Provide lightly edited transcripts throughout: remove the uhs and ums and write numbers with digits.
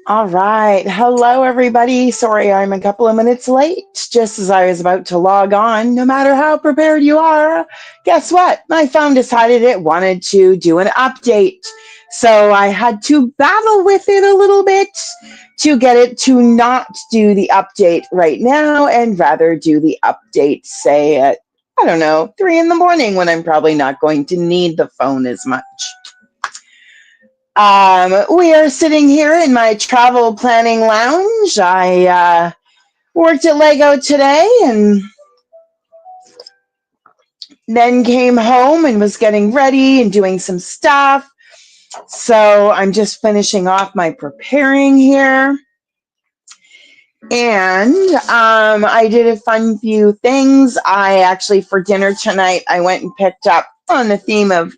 All right. Hello, everybody. Sorry, I'm a couple of minutes late. Just as I was about to log on, no matter how prepared you are, guess what? My phone decided it wanted to do an update. So I had to battle with it a little bit to get it to not do the update right now and rather do the update, say, at, I don't know, 3 in the morning when I'm probably not going to need the phone as much. We are sitting here in my travel planning lounge. I worked at Lego today and then came home and was getting ready and doing some stuff. So I'm just finishing off my preparing here. And I did a fun few things. I actually, for dinner tonight, I went and picked up on the theme of,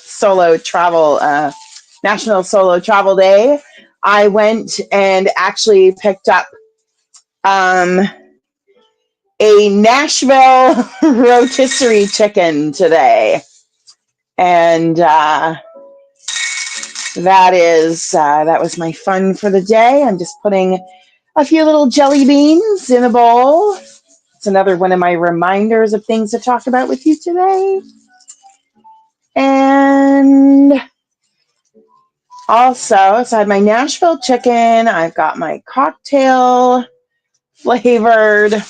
solo travel, National Solo Travel Day. I went and actually picked up a Nashville rotisserie chicken today. And that was my fun for the day. I'm just putting a few little jelly beans in a bowl. It's another one of my reminders of things to talk about with you today. And also, so I had my Nashville chicken. I've got my cocktail flavored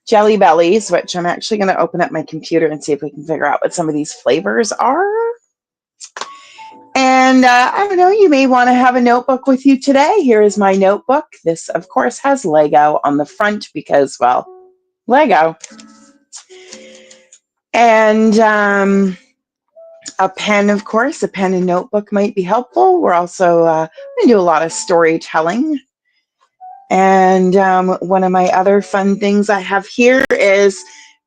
Jelly Bellies, which I'm actually going to open up my computer and see if we can figure out what some of these flavors are. And I don't know, you may want to have a notebook with you today. Here is my notebook. This, of course, has Lego on the front because, well, Lego. And a pen, of course. A pen and notebook might be helpful. We're also going to do a lot of storytelling. And one of my other fun things I have here is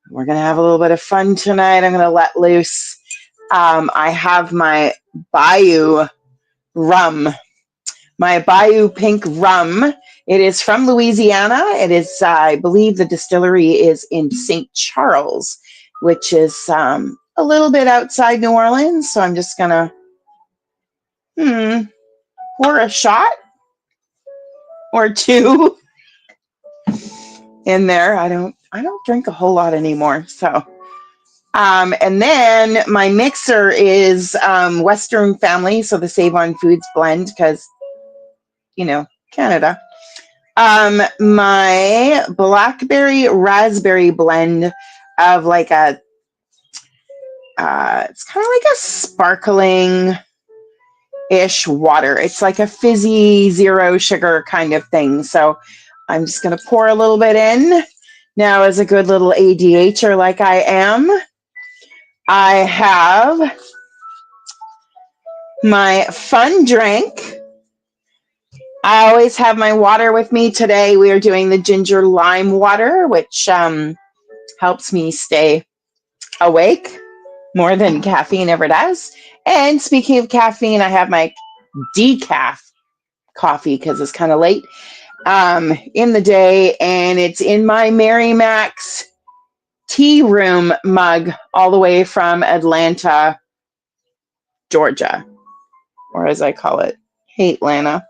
we're going to have a little bit of fun tonight. I'm going to let loose. I have my Bayou rum, my Bayou Pink rum. It is from Louisiana. It is, I believe the distillery is in St. Charles, which is a little bit outside New Orleans. So I'm just going to pour a shot or two in there. I don't drink a whole lot anymore. So, and then my mixer is Western Family. So the Save on Foods blend, because, Canada. My blackberry raspberry blend of like it's kind of like a sparkling ish water. It's like a fizzy zero sugar kind of thing. So I'm just going to pour a little bit in. Now, as a good little ADHDer like I am, I have my fun drink. I always have my water with me. Today we are doing the ginger lime water, which helps me stay awake more than caffeine ever does. And speaking of caffeine, I have my decaf coffee because it's kind of late in the day, and it's in my Mary Mac's tea room mug all the way from Atlanta, Georgia, or as I call it, Atlanta.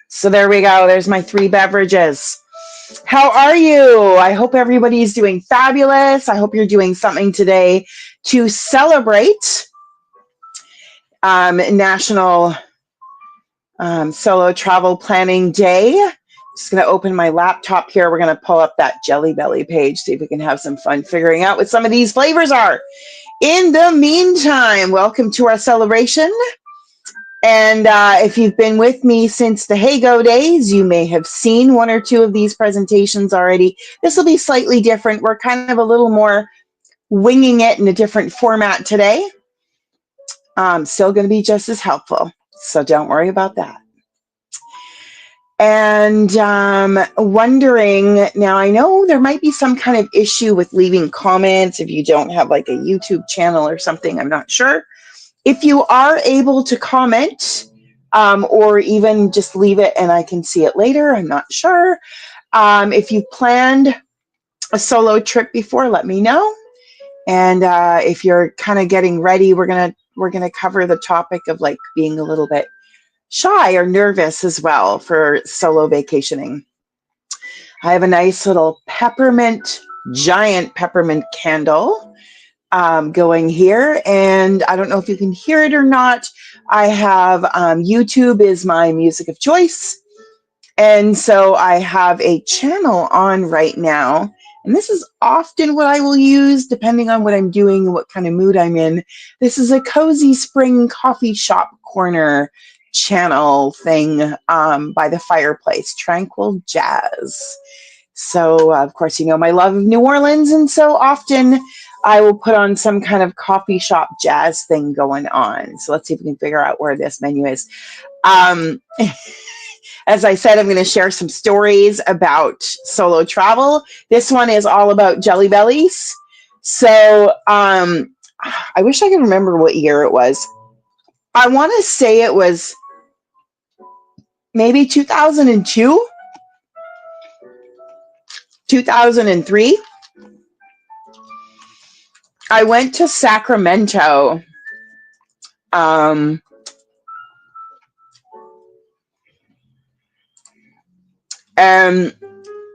So there we go. There's my 3 beverages. How are you? I hope everybody's doing fabulous. I hope you're doing something today to celebrate National Solo Travel Planning Day. Just going to open my laptop here. We're going to pull up that Jelly Belly page, see if we can have some fun figuring out what some of these flavors are. In the meantime, welcome to our celebration. And if you've been with me since the Hey-Go days, you may have seen 1 or 2 of these presentations already. This will be slightly different. We're kind of a little more winging it in a different format today. Still going to be just as helpful, so don't worry about that. And wondering, now I know there might be some kind of issue with leaving comments if you don't have like a YouTube channel or something, I'm not sure. If you are able to comment or even just leave it and I can see it later, I'm not sure. If you planned a solo trip before, let me know. And if you're kind of getting ready, we're going to we're going to cover the topic of like being a little bit shy or nervous as well for solo vacationing. I have a nice little giant peppermint candle going here. And I don't know if you can hear it or not. I have YouTube is my music of choice. And so I have a channel on right now. And this is often what I will use depending on what I'm doing and what kind of mood I'm in. This is a cozy spring coffee shop corner channel thing by the fireplace, Tranquil Jazz. So, of course, you know my love of New Orleans. And so often I will put on some kind of coffee shop jazz thing going on. So let's see if we can figure out where this menu is. As I said, I'm going to share some stories about solo travel. This one is all about Jelly Bellies. So I wish I could remember what year it was. I want to say it was maybe 2002, 2003. I went to Sacramento.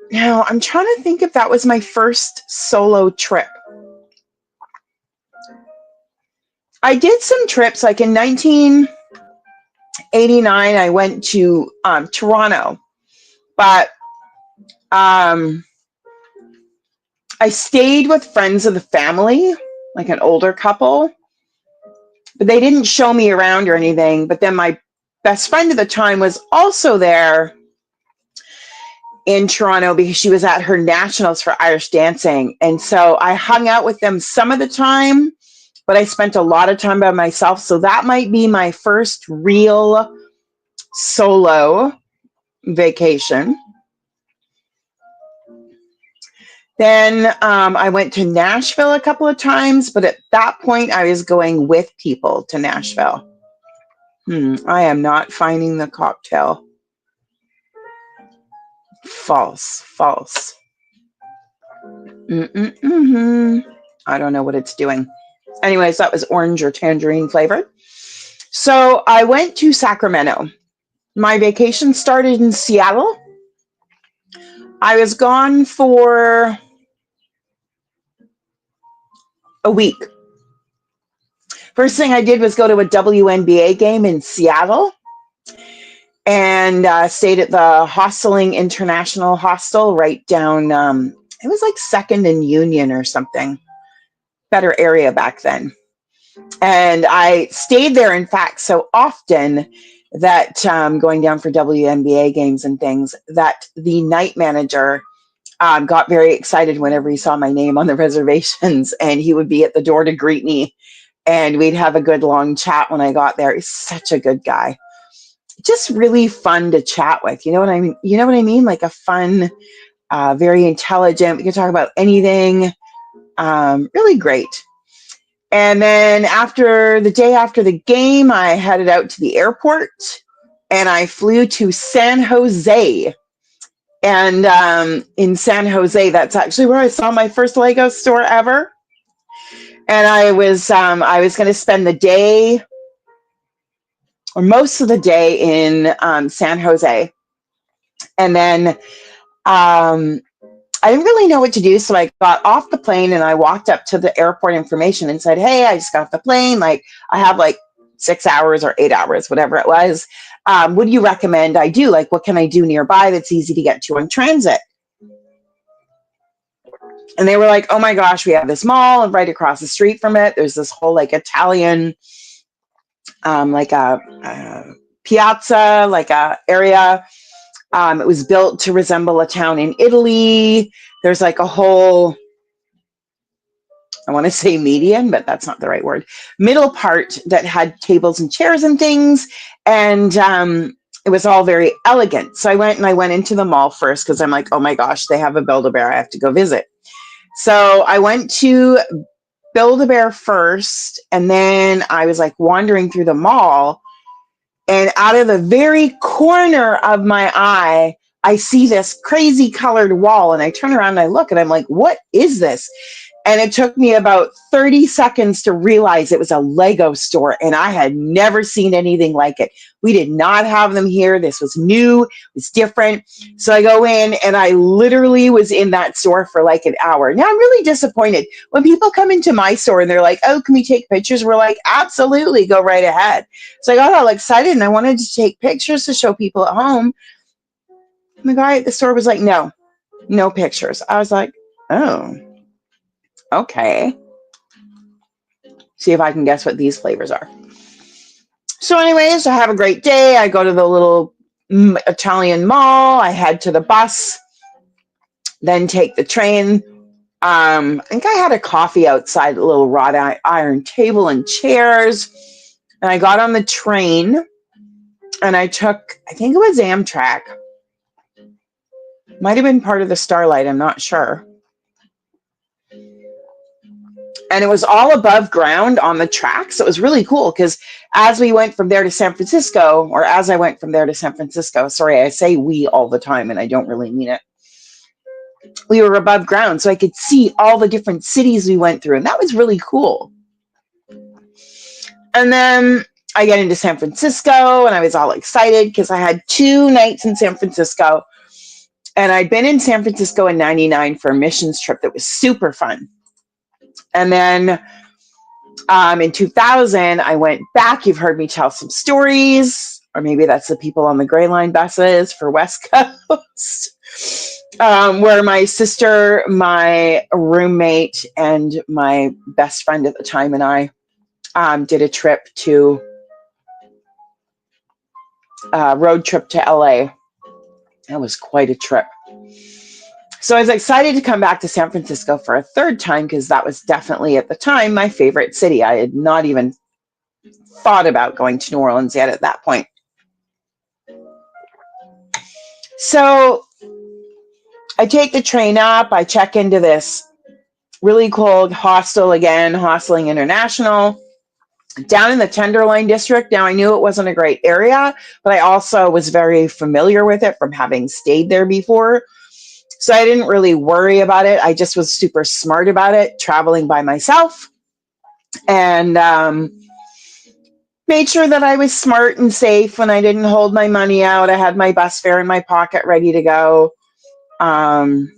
Now I'm trying to think if that was my first solo trip. I did some trips, like in 1989, I went to Toronto, but I stayed with friends of the family, like an older couple, but they didn't show me around or anything. But then my best friend at the time was also there in Toronto because she was at her nationals for Irish dancing. And so I hung out with them some of the time, but I spent a lot of time by myself. So that might be my first real solo vacation. Then I went to Nashville a couple of times, but at that point I was going with people to Nashville. I am not finding the cocktail. False. I don't know what it's doing. Anyways, that was orange or tangerine flavored. So I went to Sacramento. My vacation started in Seattle. I was gone for a week. First thing I did was go to a WNBA game in Seattle and stayed at the Hosteling International Hostel right down, it was like 2nd and Union or something. Better area back then. And I stayed there, in fact, so often that going down for WNBA games and things, that the night manager got very excited whenever he saw my name on the reservations, and he would be at the door to greet me, and we'd have a good long chat when I got there. He's such a good guy. Just really fun to chat with. You know what I mean? Like a fun, very intelligent. We can talk about anything. Really great. And then the day after the game, I headed out to the airport and I flew to San Jose. And in San Jose, that's actually where I saw my first Lego store ever. And I was going to spend the day or most of the day in San Jose. And then I didn't really know what to do. So I got off the plane and I walked up to the airport information and said, hey, I just got off the plane. Like I have like 6 hours or 8 hours, whatever it was. What do you recommend I do? Like, what can I do nearby that's easy to get to in transit? And they were like, oh my gosh, we have this mall and right across the street from it, there's this whole like Italian, like a piazza, like a area. It was built to resemble a town in Italy. There's like a whole, I want to say median, but that's not the right word, middle part that had tables and chairs and things. And it was all very elegant. So I went into the mall first because I'm like, oh my gosh, they have a Build-A-Bear. I have to go visit. So I went to Build-A-Bear first, and then I was like wandering through the mall, and out of the very corner of my eye, I see this crazy colored wall, and I turn around and I look, and I'm like, what is this? And it took me about 30 seconds to realize it was a Lego store, and I had never seen anything like it. We did not have them here. This was new, it was different. So I go in, and I literally was in that store for like an hour. Now I'm really disappointed. When people come into my store and they're like, oh, can we take pictures? We're like, absolutely, go right ahead. So I got all excited, and I wanted to take pictures to show people at home. And the guy at the store was like, no pictures. I was like, oh, okay. See if I can guess what these flavors are. So anyways, I have a great day. I go to the little Italian mall. I head to the bus, then take the train. I think I had a coffee outside a little wrought iron table and chairs. And I got on the train and I took, I think it was Amtrak. Might have been part of the Starlight, I'm not sure. And it was all above ground on the track. So it was really cool because as we went from there to San Francisco, or as I went from there to San Francisco, sorry, I say we all the time and I don't really mean it. We were above ground, so I could see all the different cities we went through. And that was really cool. And then I get into San Francisco and I was all excited because I had 2 nights in San Francisco. And I'd been in San Francisco in '99 for a missions trip that was super fun. And then in 2000, I went back. You've heard me tell some stories, or maybe that's the people on the Gray Line buses for West Coast, where my sister, my roommate, and my best friend at the time and I did a trip to, road trip to LA. That was quite a trip. So I was excited to come back to San Francisco for a 3rd time because that was definitely at the time my favorite city. I had not even thought about going to New Orleans yet at that point. So I take the train up, I check into this really cool hostel again, Hosteling International, down in the Tenderloin district. Now I knew it wasn't a great area, but I also was very familiar with it from having stayed there before. So I didn't really worry about it. I just was super smart about it, traveling by myself, and made sure that I was smart and safe when I didn't hold my money out. I had my bus fare in my pocket ready to go. And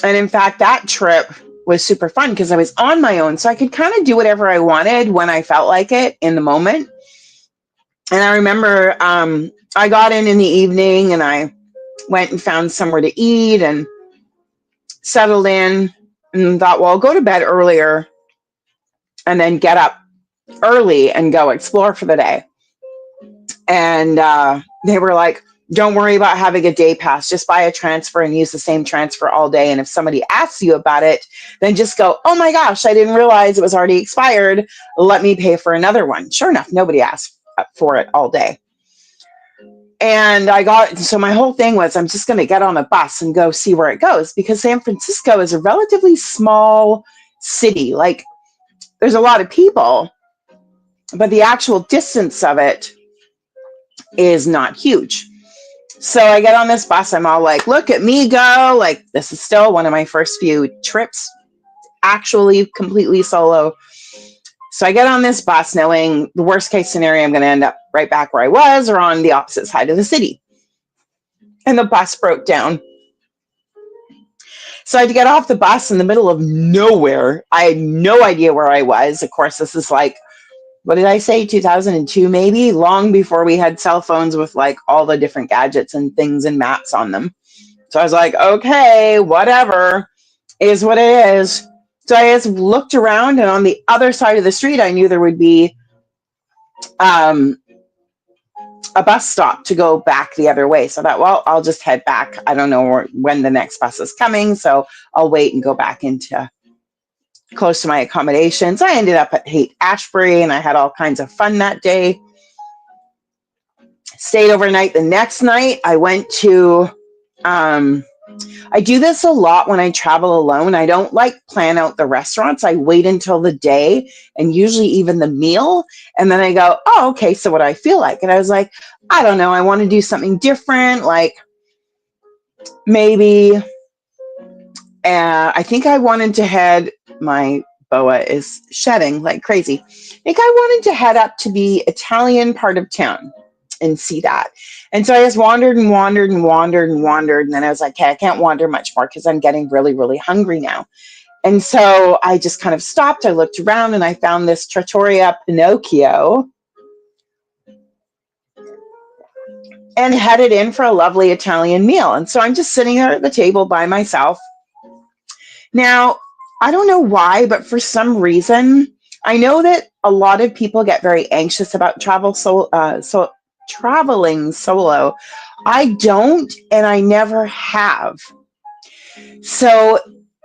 in fact, that trip was super fun because I was on my own. So I could kind of do whatever I wanted when I felt like it in the moment. And I remember I got in the evening and I went and found somewhere to eat and settled in and thought, well, I'll go to bed earlier and then get up early and go explore for the day. And they were like, don't worry about having a day pass. Just buy a transfer and use the same transfer all day. And if somebody asks you about it, then just go, oh my gosh, I didn't realize it was already expired. Let me pay for another one. Sure enough, nobody asked for it all day. And so my whole thing was, I'm just going to get on a bus and go see where it goes, because San Francisco is a relatively small city. Like, there's a lot of people, but the actual distance of it is not huge. So I get on this bus. I'm all like, look at me go. Like, this is still one of my first few trips, actually completely solo. So I get on this bus knowing the worst case scenario, I'm going to end up right back where I was or on the opposite side of the city. And the bus broke down. So I had to get off the bus in the middle of nowhere. I had no idea where I was. Of course, this is like, what did I say, 2002 maybe? Long before we had cell phones with like all the different gadgets and things and maps on them. So I was like, okay, whatever, is what it is. So I just looked around, and on the other side of the street, I knew there would be a bus stop to go back the other way. So I thought, well, I'll just head back. I don't know when the next bus is coming, so I'll wait and go back into close to my accommodations. I ended up at Haight-Ashbury, and I had all kinds of fun that day. Stayed overnight. The next night, I went to... I do this a lot when I travel alone. I don't like plan out the restaurants. I wait until the day and usually even the meal. And then I go, oh, okay, so what do I feel like? And I was like, I don't know. I want to do something different. Like maybe I think I wanted to head, my boa is shedding like crazy. I think I wanted to head up to the Italian part of town and see that. And so I just wandered and wandered and wandered and wandered. And then I was like, okay, I can't wander much more because I'm getting really, really hungry now. And so I just kind of stopped. I looked around and I found this Trattoria Pinocchio and headed in for a lovely Italian meal. And so I'm just sitting there at the table by myself. Now, I don't know why, but for some reason, I know that a lot of people get very anxious about traveling solo. I don't, and I never have. So,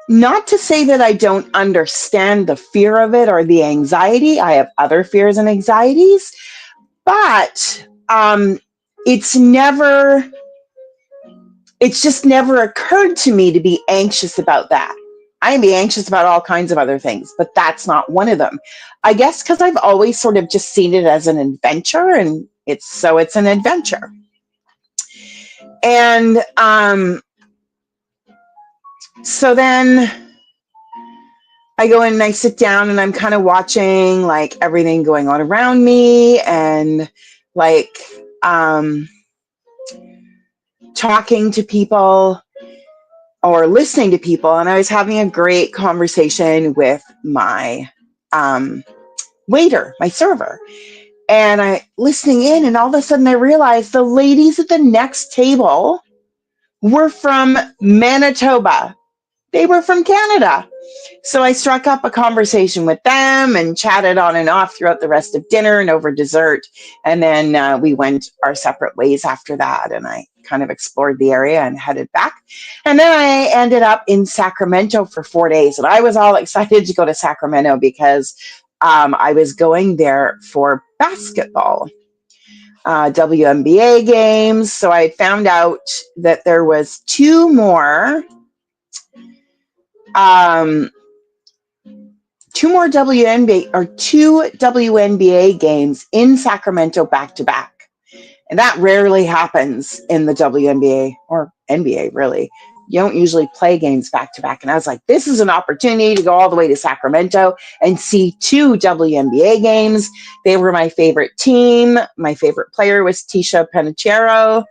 not to say that I don't understand the fear of it or the anxiety. I have other fears and anxieties, but it's just never occurred to me to be anxious about that. I can be anxious about all kinds of other things, but that's not one of them. I guess because I've always sort of just seen it as an adventure, and it's an adventure. And so then I go in and I sit down and I'm kind of watching like everything going on around me and like talking to people or listening to people. And I was having a great conversation with my waiter, my server. And I listening in, and all of a sudden I realized the ladies at the next table were from Manitoba. They were from Canada. So I struck up a conversation with them and chatted on and off throughout the rest of dinner and over dessert. And then we went our separate ways after that. And I kind of explored the area and headed back. And then I ended up in Sacramento for 4 days. And I was all excited to go to Sacramento because I was going there for basketball, WNBA games. So I found out that there was two WNBA games in Sacramento back to back. And that rarely happens in the WNBA or NBA, really. You don't usually play games back to back. And I was like, this is an opportunity to go all the way to Sacramento and see two WNBA games. They were my favorite team. My favorite player was Tisha Penicheiro.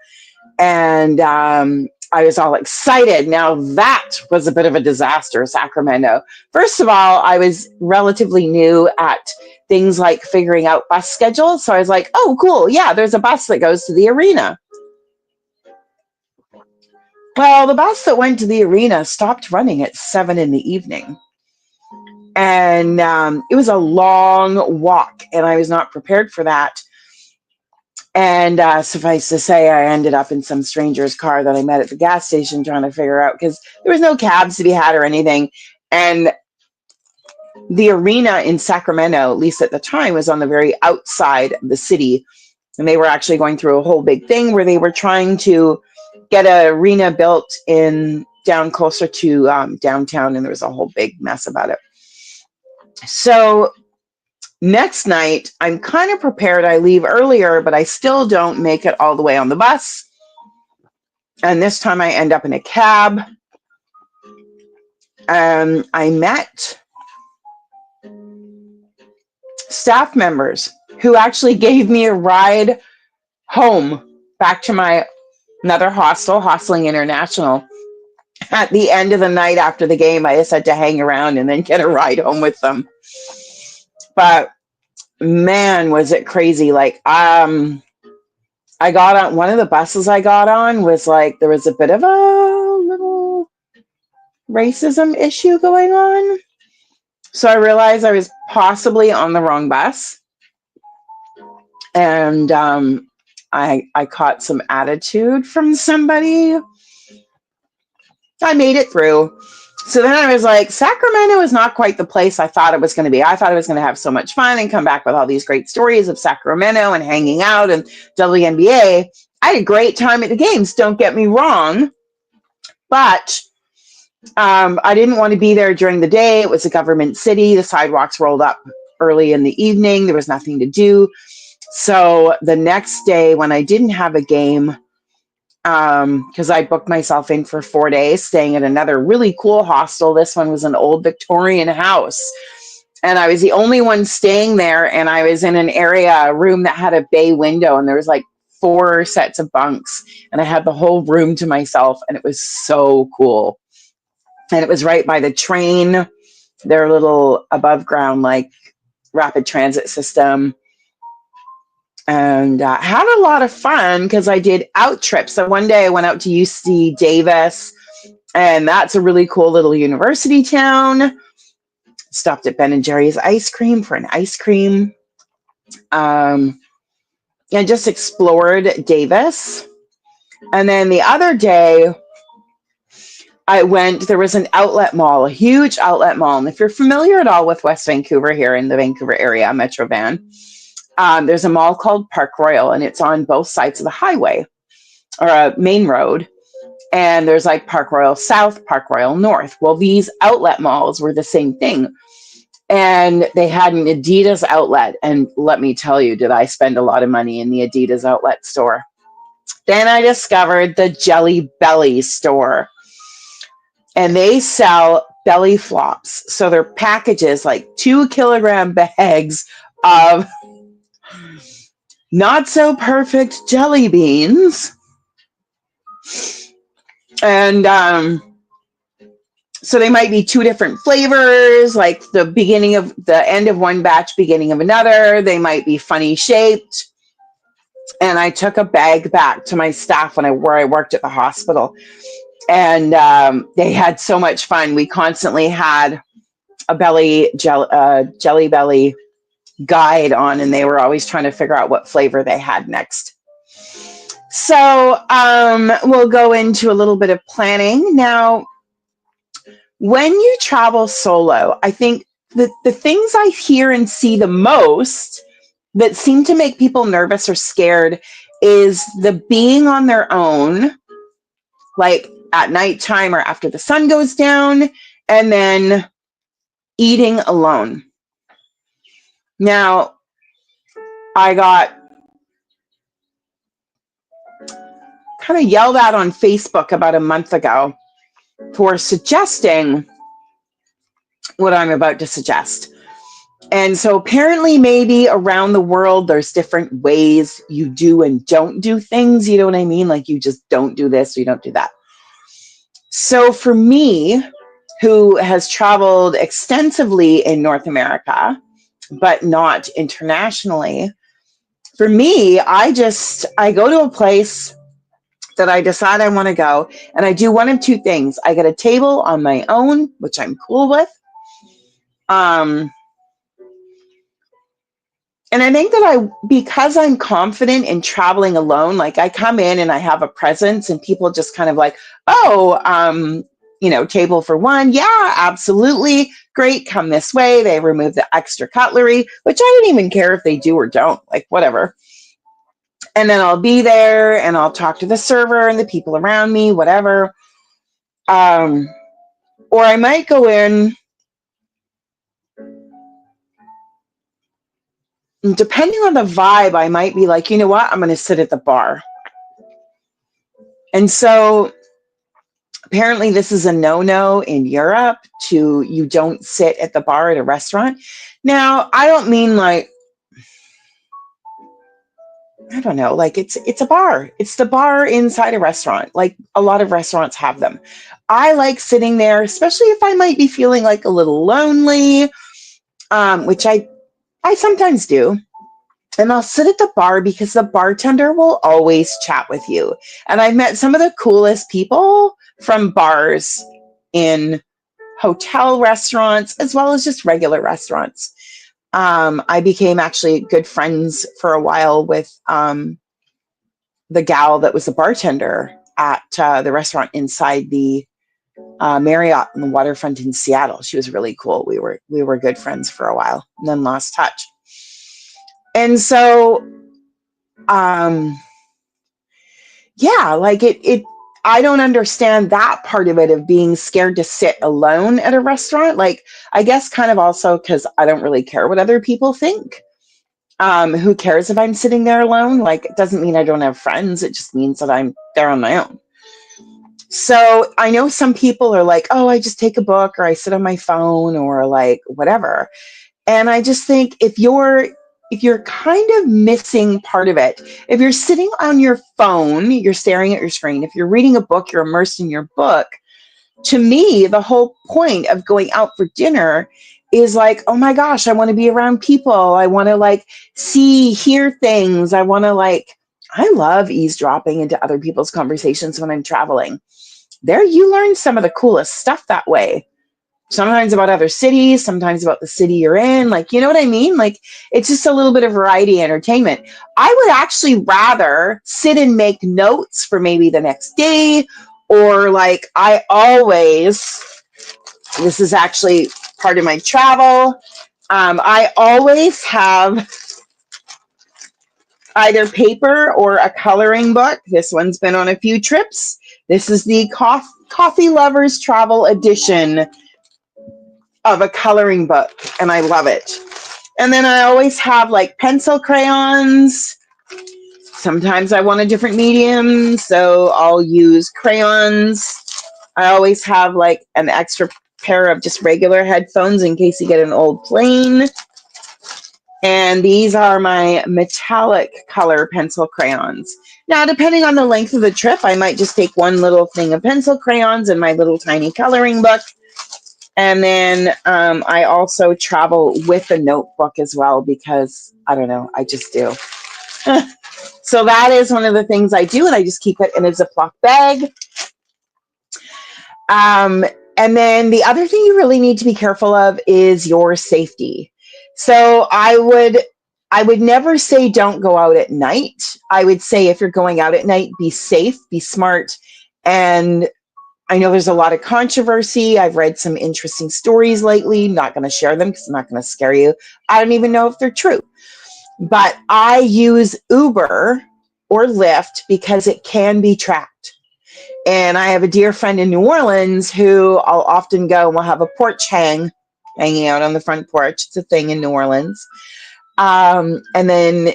And I was all excited. Now that was a bit of a disaster, Sacramento. First of all, I was relatively new at things like figuring out bus schedules. So I was like, oh, cool. Yeah, there's a bus that goes to the arena. Well, the bus that went to the arena stopped running at 7 p.m. And it was a long walk, and I was not prepared for that. And suffice to say, I ended up in some stranger's car that I met at the gas station trying to figure out, because there was no cabs to be had or anything. And the arena in Sacramento, at least at the time, was on the very outside of the city. And they were actually going through a whole big thing where they were trying to get an arena built down closer to downtown. And there was a whole big mess about it. So next night, I'm kind of prepared. I leave earlier, but I still don't make it all the way on the bus. And this time I end up in a cab. I met staff members who actually gave me a ride home back to my another hostel, Hosteling International. At the end of the night after the game, I just had to hang around and then get a ride home with them. But man, was it crazy. Like, I got on one of the buses I got on was like, there was a bit of a little racism issue going on. So I realized I was possibly on the wrong bus. And I caught some attitude from somebody. I made it through. So then I was like, Sacramento is not quite the place I thought it was going to be. I thought I was going to have so much fun and come back with all these great stories of Sacramento and hanging out and WNBA. I had a great time at the games, don't get me wrong. But I didn't want to be there during the day. It was a government city. The sidewalks rolled up early in the evening. There was nothing to do. So the next day when I didn't have a game, because I booked myself in for 4 days, staying at another really cool hostel. This one was an old Victorian house. And I was the only one staying there. And I was in an area, a room that had a bay window, and there was like 4 sets of bunks. And I had the whole room to myself. And it was so cool. And it was right by the train, their little above ground, like rapid transit system. And had a lot of fun because I did out trips. So one day I went out to UC Davis, and that's a really cool little university town. Stopped at Ben and Jerry's ice cream for an ice cream. And just explored Davis. And then the other day there was an outlet mall, a huge outlet mall. And if you're familiar at all with West Vancouver here in the Vancouver area, Metro Van, there's a mall called Park Royal, and it's on both sides of the highway or a main road. And there's like Park Royal South, Park Royal North. Well, these outlet malls were the same thing. And they had an Adidas outlet. And let me tell you, did I spend a lot of money in the Adidas outlet store? Then I discovered the Jelly Belly store. And they sell belly flops. So they're packages, like 2-kilogram bags of not so perfect jelly beans. And so they might be 2 different flavors, like the end of one batch, beginning of another. They might be funny shaped. And I took a bag back to my staff where I worked at the hospital. And they had so much fun. We constantly had a Jelly Belly guide on, and they were always trying to figure out what flavor they had next. So we'll go into a little bit of planning. Now, when you travel solo, I think the things I hear and see the most that seem to make people nervous or scared is the being on their own, like at nighttime or after the sun goes down, and then eating alone. Now, I got kind of yelled at on Facebook about a month ago for suggesting what I'm about to suggest. And so apparently maybe around the world, there's different ways you do and don't do things. You know what I mean? Like you just don't do this, or you don't do that. So for me, who has traveled extensively in North America, but not internationally, for me, I go to a place that I decide I want to go, and I do one of 2 things. I get a table on my own, which I'm cool with. And I think that because I'm confident in traveling alone, like I come in and I have a presence, and people just kind of like, oh, table for 1. Yeah, absolutely. Great. Come this way. They remove the extra cutlery, which I don't even care if they do or don't, like whatever. And then I'll be there and I'll talk to the server and the people around me, whatever. Or I might go in, depending on the vibe, I might be like, you know what? I'm going to sit at the bar. And so apparently this is a no-no in Europe you don't sit at the bar at a restaurant. Now, I don't mean like, I don't know, like it's a bar. It's the bar inside a restaurant. Like a lot of restaurants have them. I like sitting there, especially if I might be feeling like a little lonely, which I sometimes do. And I'll sit at the bar because the bartender will always chat with you. And I've met some of the coolest people from bars in hotel restaurants, as well as just regular restaurants. I became actually good friends for a while with the gal that was the bartender at the restaurant inside the Marriott on the waterfront in Seattle. She was really cool. We were good friends for a while, and then lost touch. And so, yeah, like it, I don't understand that part of it, of being scared to sit alone at a restaurant. Like, I guess kind of also because I don't really care what other people think. Who cares if I'm sitting there alone? Like, it doesn't mean I don't have friends. It just means that I'm there on my own. So I know some people are like, oh, I just take a book or I sit on my phone or like whatever. And I just think if you're kind of missing part of it, if you're sitting on your phone, you're staring at your screen. If you're reading a book, you're immersed in your book. To me, the whole point of going out for dinner is like, oh my gosh, I want to be around people. I want to like hear things. I love eavesdropping into other people's conversations when I'm traveling. There, you learn some of the coolest stuff that way. Sometimes about other cities, sometimes about the city you're in. Like, you know what I mean? Like, it's just a little bit of variety entertainment. I would actually rather sit and make notes for maybe the next day, or like, this is actually part of my travel. I always have either paper or a coloring book. This one's been on a few trips. This is the Coffee Lovers Travel Edition of a coloring book, and I love it. And then I always have like pencil crayons. Sometimes I want a different medium, so I'll use crayons. I always have like an extra pair of just regular headphones in case you get an old plane. And these are my metallic color pencil crayons. Now, depending on the length of the trip, I might just take one little thing of pencil crayons and my little tiny coloring book. And then I also travel with a notebook as well because, I don't know, I just do. So that is one of the things I do, and I just keep it in a Ziploc bag. And then the other thing you really need to be careful of is your safety. So I would never say don't go out at night. I would say if you're going out at night, be safe, be smart. And I know there's a lot of controversy. I've read some interesting stories lately. Not going to share them because I'm not going to scare you. I don't even know if they're true. But I use Uber or Lyft because it can be tracked. And I have a dear friend in New Orleans who I'll often go and we'll have a porch hanging out on the front porch. It's a thing in New Orleans. And then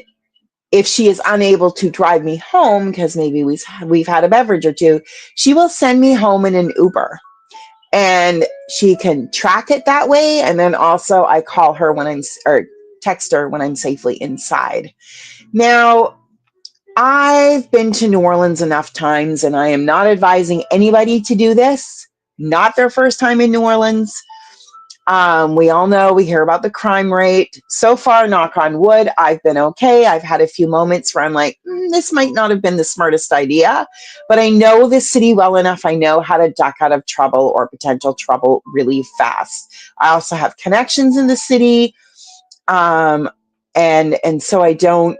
if she is unable to drive me home, because maybe we've had a beverage or two, she will send me home in an Uber. And she can track it that way. And then also I call her or text her when I'm safely inside. Now, I've been to New Orleans enough times, and I am not advising anybody to do this. Not their first time in New Orleans. We all know, we hear about the crime rate. So far, knock on wood, I've been okay. I've had a few moments where I'm like, this might not have been the smartest idea, but I know this city well enough. I know how to duck out of trouble or potential trouble really fast. I also have connections in the city. And so I don't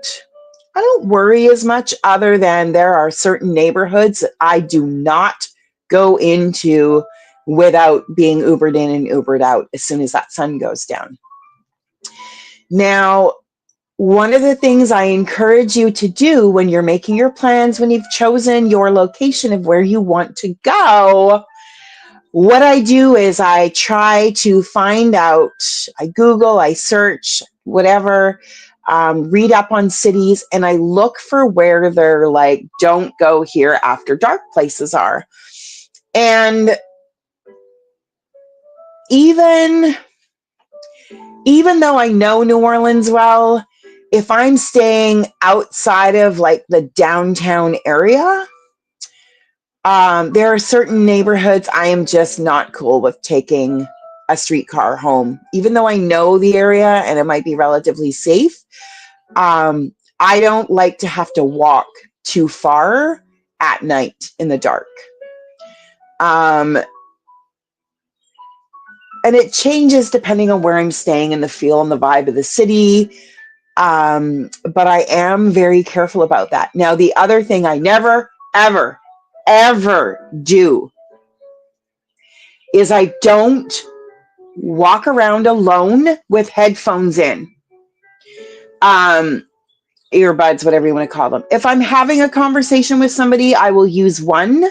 worry as much, other than there are certain neighborhoods that I do not go into without being Ubered in and Ubered out as soon as that sun goes down. Now, one of the things I encourage you to do when you're making your plans, when you've chosen your location of where you want to go, what I do is I try to find out, I Google, I search, whatever, read up on cities, and I look for where they're like, don't go here after dark places are. And even though I know New Orleans well, if I'm staying outside of like the downtown area, there are certain neighborhoods I am just not cool with taking a streetcar home, even though I know the area and it might be relatively safe. I don't like to have to walk too far at night in the dark. And it changes depending on where I'm staying and the feel and the vibe of the city. But I am very careful about that. Now, the other thing I never, ever, ever do is I don't walk around alone with headphones in. Earbuds, whatever you want to call them. If I'm having a conversation with somebody, I will use one,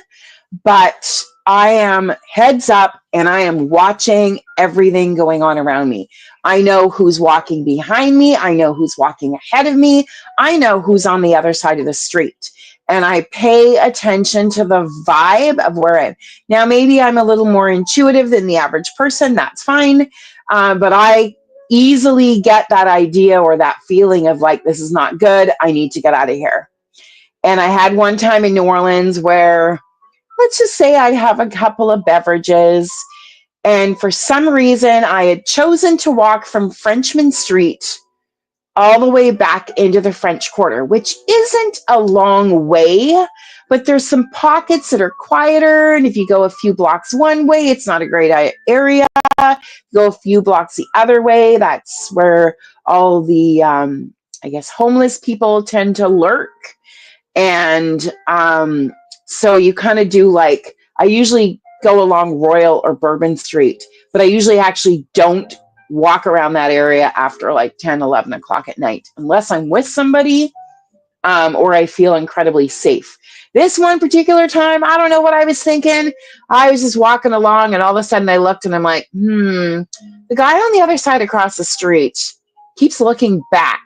but I am heads up and I am watching everything going on around me. I know who's walking behind me. I know who's walking ahead of me. I know who's on the other side of the street. And I pay attention to the vibe of where I'm. Now, maybe I'm a little more intuitive than the average person. That's fine. But I easily get that idea or that feeling of like, this is not good. I need to get out of here. And I had one time in New Orleans where, let's just say I'd have a couple of beverages. And for some reason, I had chosen to walk from Frenchman Street all the way back into the French Quarter, which isn't a long way, but there's some pockets that are quieter. And if you go a few blocks one way, it's not a great area. Go a few blocks the other way, that's where all the, I guess, homeless people tend to lurk. And so you kind of do like, I usually go along Royal or Bourbon Street, but I usually actually don't walk around that area after like 10, 11 o'clock at night, unless I'm with somebody or I feel incredibly safe. This one particular time, I don't know what I was thinking. I was just walking along and all of a sudden I looked and I'm like, the guy on the other side across the street keeps looking back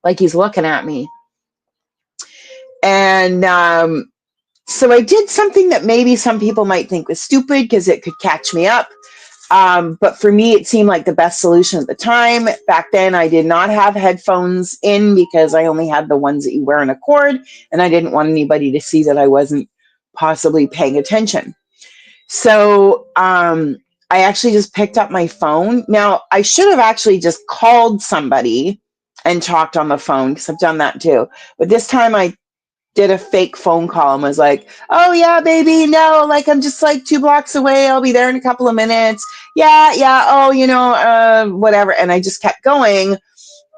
like he's looking at me. And so I did something that maybe some people might think was stupid because it could catch me up. But for me, it seemed like the best solution at the time. Back then, I did not have headphones in because I only had the ones that you wear in a cord, and I didn't want anybody to see that I wasn't possibly paying attention. So I actually just picked up my phone. Now, I should have actually just called somebody and talked on the phone because I've done that too. But this time I did a fake phone call and was like, oh yeah, baby, no, like I'm just like 2 blocks away. I'll be there in a couple of minutes. Yeah. Oh, whatever. And I just kept going.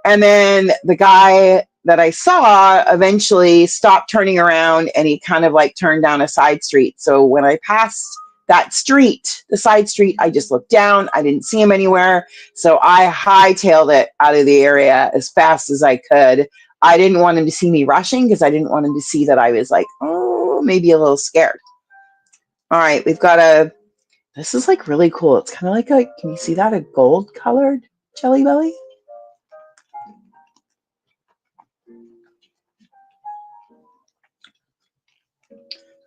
And then the guy that I saw eventually stopped turning around and he kind of like turned down a side street. So when I passed that street, the side street, I just looked down. I didn't see him anywhere. So I hightailed it out of the area as fast as I could. I didn't want him to see me rushing because I didn't want him to see that I was like, oh, maybe a little scared. All right, we've got this is like really cool. It's kind of like can you see that? A gold colored Jelly Belly?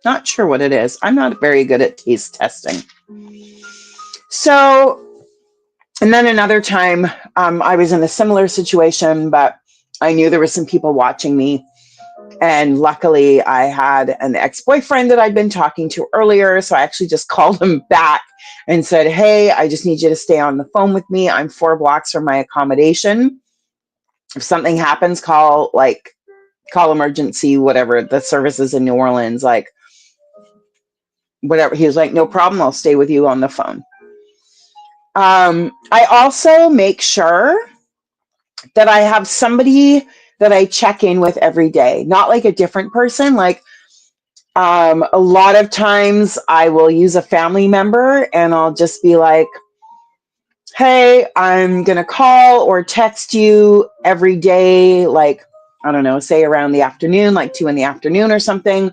Not sure what it is. I'm not very good at taste testing. So, and then another time I was in a similar situation, but I knew there were some people watching me. And luckily, I had an ex-boyfriend that I'd been talking to earlier. So I actually just called him back and said, hey, I just need you to stay on the phone with me. I'm 4 blocks from my accommodation. If something happens, call emergency, whatever, the services in New Orleans, like whatever. He was like, no problem. I'll stay with you on the phone. I also make sure that I have somebody that I check in with every day, not like a different person. Like a lot of times I will use a family member and I'll just be like, hey, I'm going to call or text you every day. Like, I don't know, say around the afternoon, like 2 p.m. or something.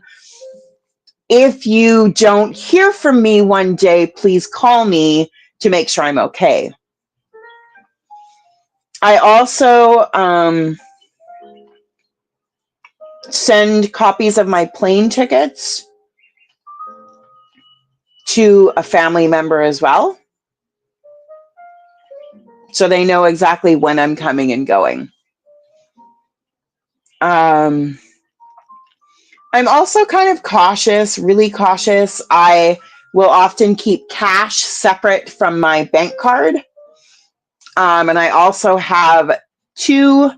If you don't hear from me one day, please call me to make sure I'm okay. I also send copies of my plane tickets to a family member as well, so they know exactly when I'm coming and going. I'm also kind of cautious, really cautious. I will often keep cash separate from my bank card. And I also have 2,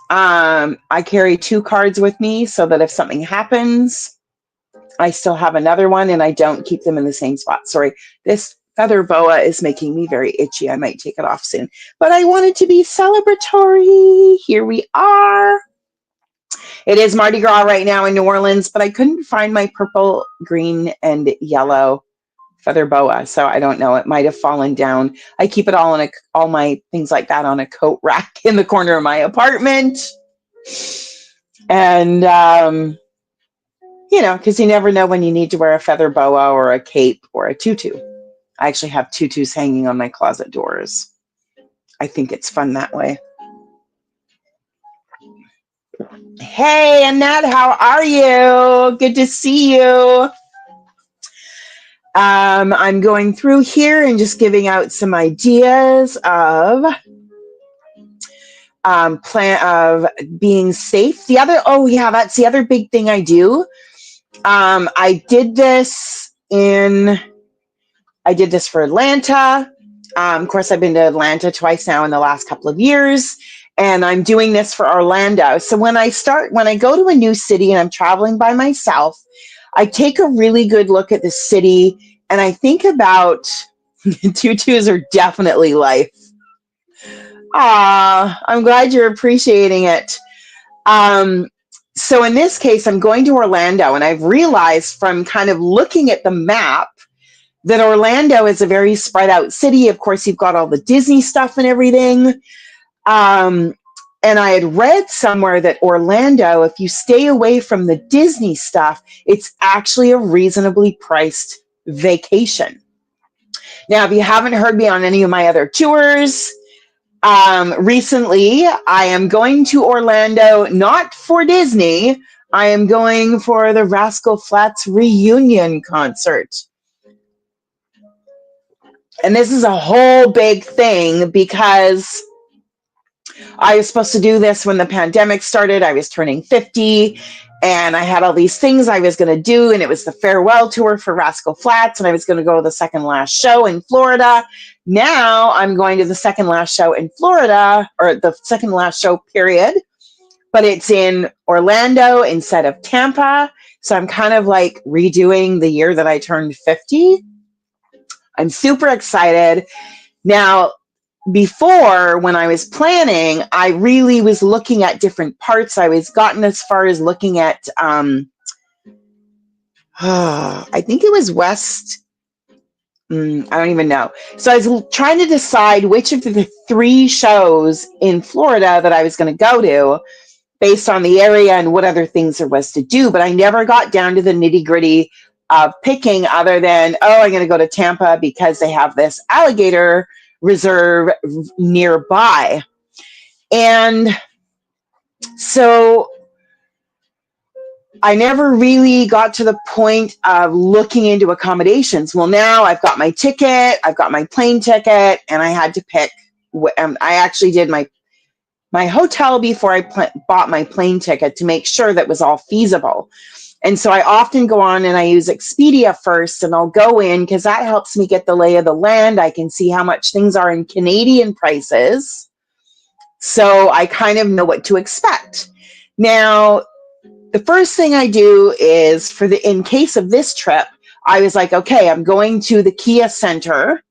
I carry 2 cards with me so that if something happens, I still have another one and I don't keep them in the same spot. Sorry, this feather boa is making me very itchy. I might take it off soon. But I wanted to be celebratory. Here we are. It is Mardi Gras right now in New Orleans, but I couldn't find my purple, green, and yellow feather boa, so I don't know. It might have fallen down. I keep it all my things like that on a coat rack in the corner of my apartment. And because you never know when you need to wear a feather boa or a cape or a tutu. I actually have tutus hanging on my closet doors. I think it's fun that way. Hey, Annette, how are you? Good to see you. I'm going through here and just giving out some ideas of plan of being safe. That's the other big thing I do. I did this for Atlanta. Of course, I've been to Atlanta twice now in the last couple of years, and I'm doing this for Orlando. So when I go to a new city and I'm traveling by myself, I take a really good look at the city and I think about tutus are definitely life. I'm glad you're appreciating it. So in this case, I'm going to Orlando, and I've realized from kind of looking at the map that Orlando is a very spread out city. Of course, you've got all the Disney stuff and everything. And I had read somewhere that Orlando, if you stay away from the Disney stuff, it's actually a reasonably priced vacation. Now, if you haven't heard me on any of my other tours, recently I am going to Orlando, not for Disney. I am going for the Rascal Flatts reunion concert. And this is a whole big thing because I was supposed to do this when the pandemic started. I was turning 50 and I had all these things I was going to do. And it was the farewell tour for Rascal Flatts. And I was going to go to the second last show in Florida. Now I'm going to the second last show in Florida, or the second last show period. But it's in Orlando instead of Tampa. So I'm kind of like redoing the year that I turned 50. I'm super excited. Now, before, when I was planning, I really was looking at different parts. I was gotten as far as looking at, I think it was West. I don't even know. So I was trying to decide which of the 3 shows in Florida that I was going to go to based on the area and what other things there was to do. But I never got down to the nitty gritty of picking other than, I'm going to go to Tampa because they have this alligator reserve nearby. And so I never really got to the point of looking into accommodations. Well, now I've got my ticket, I've got my plane ticket, and I had to pick. I actually did my hotel before I bought my plane ticket to make sure that was all feasible. And so I often go on and I use Expedia first, and I'll go in because that helps me get the lay of the land. I can see how much things are in Canadian prices. So I kind of know what to expect. Now, the first thing I do is in case of this trip, I was like, okay, I'm going to the Kia Center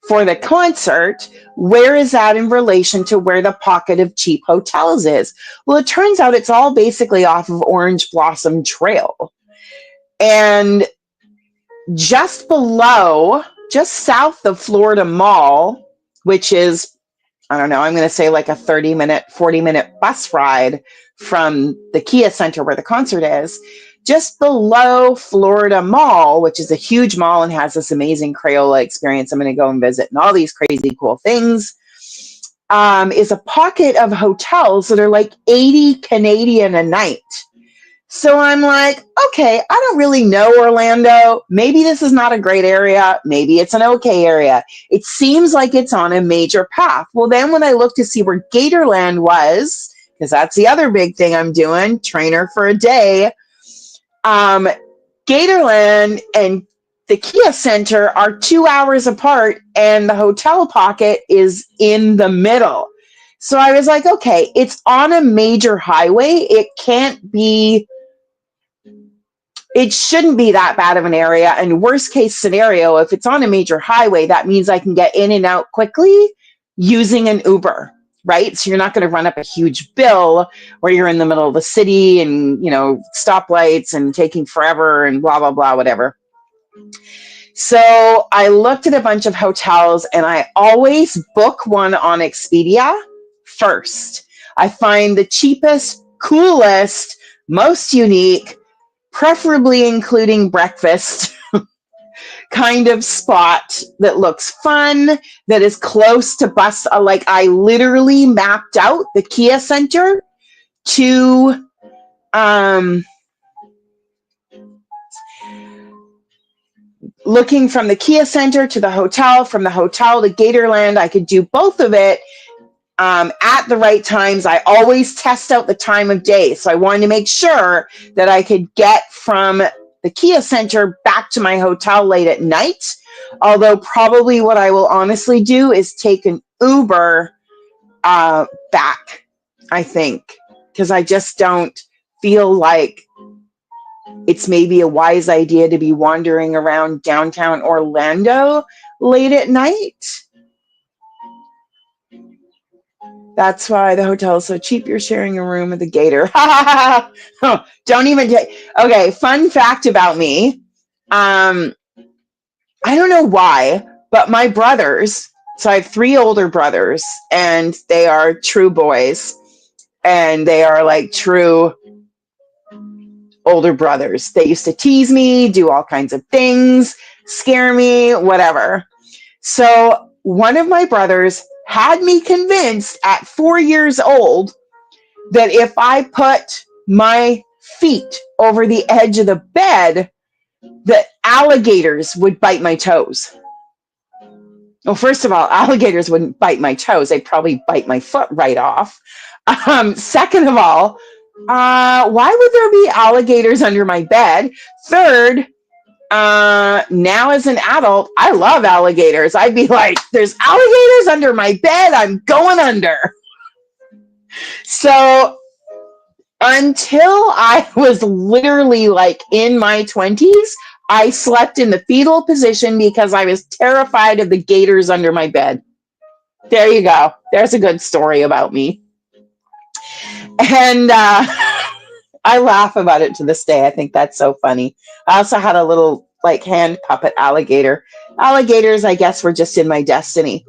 for the concert. Where is that in relation to where the pocket of cheap hotels is? Well, it turns out it's all basically off of Orange Blossom Trail. And just south of Florida Mall, which is, I don't know, I'm going to say like a 30-minute, 40-minute bus ride from the Kia Center where the concert is, just below Florida Mall, which is a huge mall and has this amazing Crayola experience I'm going to go and visit and all these crazy cool things, is a pocket of hotels that are like 80 Canadian a night. So I'm like, okay, I don't really know Orlando. Maybe this is not a great area. Maybe it's an okay area. It seems like it's on a major path. Well, then when I looked to see where Gatorland was, because that's the other big thing I'm doing, trainer for a day, Gatorland and the Kia Center are 2 hours apart, and the hotel pocket is in the middle. So I was like, okay, it's on a major highway. It shouldn't be that bad of an area. And worst case scenario, if it's on a major highway, that means I can get in and out quickly using an Uber, right? So you're not going to run up a huge bill where you're in the middle of the city and, stoplights and taking forever and blah, blah, blah, whatever. So I looked at a bunch of hotels, and I always book one on Expedia first. I find the cheapest, coolest, most unique, preferably including breakfast kind of spot that looks fun, that is close to bus. Like I literally mapped out the Kia Center to looking from the Kia Center to the hotel, from the hotel to Gatorland. I could do both of it at the right times. I always test out the time of day. So I wanted to make sure that I could get from the Kia Center back to my hotel late at night. Although probably what I will honestly do is take an Uber back, I think, because I just don't feel like it's maybe a wise idea to be wandering around downtown Orlando late at night. That's why the hotel is so cheap. You're sharing a room with a gator. Don't even take. Okay, fun fact about me. I don't know why, but my brothers, so I have 3 older brothers, and they are true boys, and they are like true older brothers. They used to tease me, do all kinds of things, scare me, whatever. So one of my brothers had me convinced at 4 years old that if I put my feet over the edge of the bed, that alligators would bite my toes. Well, first of all, alligators wouldn't bite my toes. They'd probably bite my foot right off. Second of all, why would there be alligators under my bed? Third, now as an adult, I love alligators. I'd be like, there's alligators under my bed. I'm going under. So until I was literally like in my 20s, I slept in the fetal position because I was terrified of the gators under my bed. There you go. There's a good story about me. And I laugh about it to this day. I think that's so funny. I also had a little like hand puppet alligator. Alligators, I guess, were just in my destiny.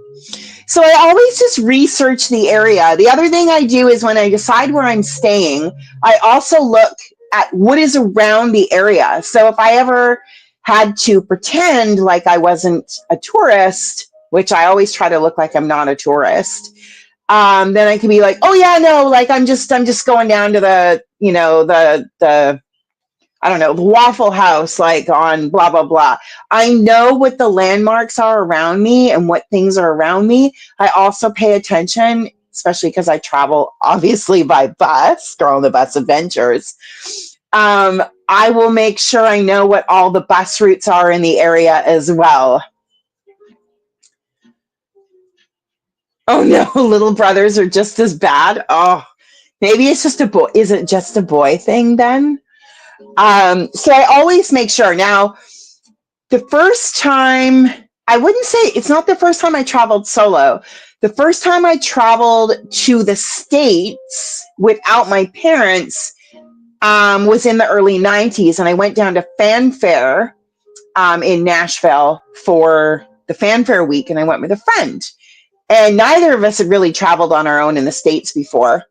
So I always just research the area. The other thing I do is when I decide where I'm staying, I also look at what is around the area. So if I ever had to pretend like I wasn't a tourist, which I always try to look like I'm not a tourist, then I can be like, oh yeah, no, like I'm just going down to the, you know, the I don't know, the Waffle House, like on blah, blah, blah. I know what the landmarks are around me and what things are around me. I also pay attention, especially because I travel obviously by bus, Girl on the Bus Adventures. I will make sure I know what all the bus routes are in the area as well. Oh no, little brothers are just as bad. Oh, maybe it's just a boy. Is it just a boy thing then? So I always make sure. Now, the first time, I wouldn't say, it's not the first time I traveled solo. The first time I traveled to the States without my parents was in the early 90s. And I went down to Fanfare in Nashville for the Fanfare week. And I went with a friend. And neither of us had really traveled on our own in the States before.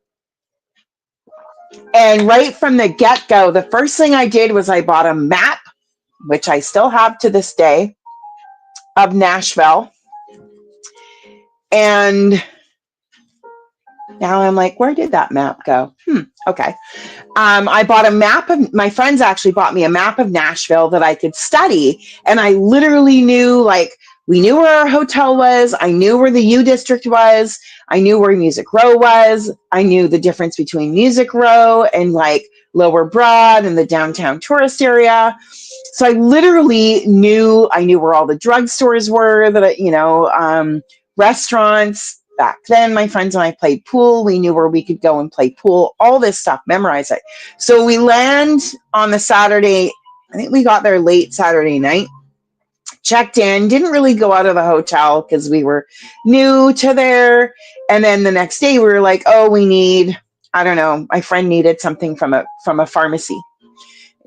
And right from the get-go, the first thing I did was I bought a map, which I still have to this day, of Nashville. And now I'm like, where did that map go? Okay. I bought a map of, my friends actually bought me a map of Nashville that I could study. And I literally knew, like, we knew where our hotel was. I knew where the U District was. I knew where Music Row was. I knew the difference between Music Row and like Lower Broad and the downtown tourist area. So I literally knew, I knew where all the drugstores were, that, you know, restaurants. Back then, my friends and I played pool. We knew where we could go and play pool, all this stuff, memorize it. So we land on the Saturday. I think we got there late Saturday night. Checked in, didn't really go out of the hotel because we were new to there. And then the next day we were like, oh, we need, I don't know, my friend needed something from a pharmacy.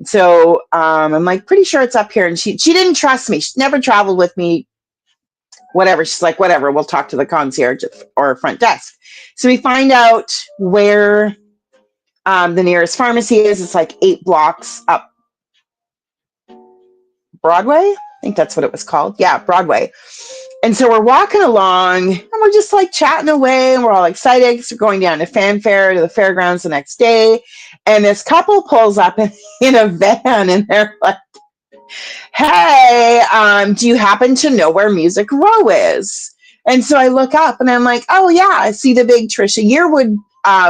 So I'm like, pretty sure it's up here. And she didn't trust me. She never traveled with me. Whatever. She's like, whatever, we'll talk to the concierge or front desk. So we find out where the nearest pharmacy is. It's like 8 blocks up Broadway. I think that's what it was called. Yeah, Broadway. And so we're walking along and we're just like chatting away and we're all excited because we're going down to Fanfare to the fairgrounds the next day. And this couple pulls up in a van and they're like, hey, do you happen to know where Music Row is? And so I look up and I'm like, oh yeah, I see the big Trisha Yearwood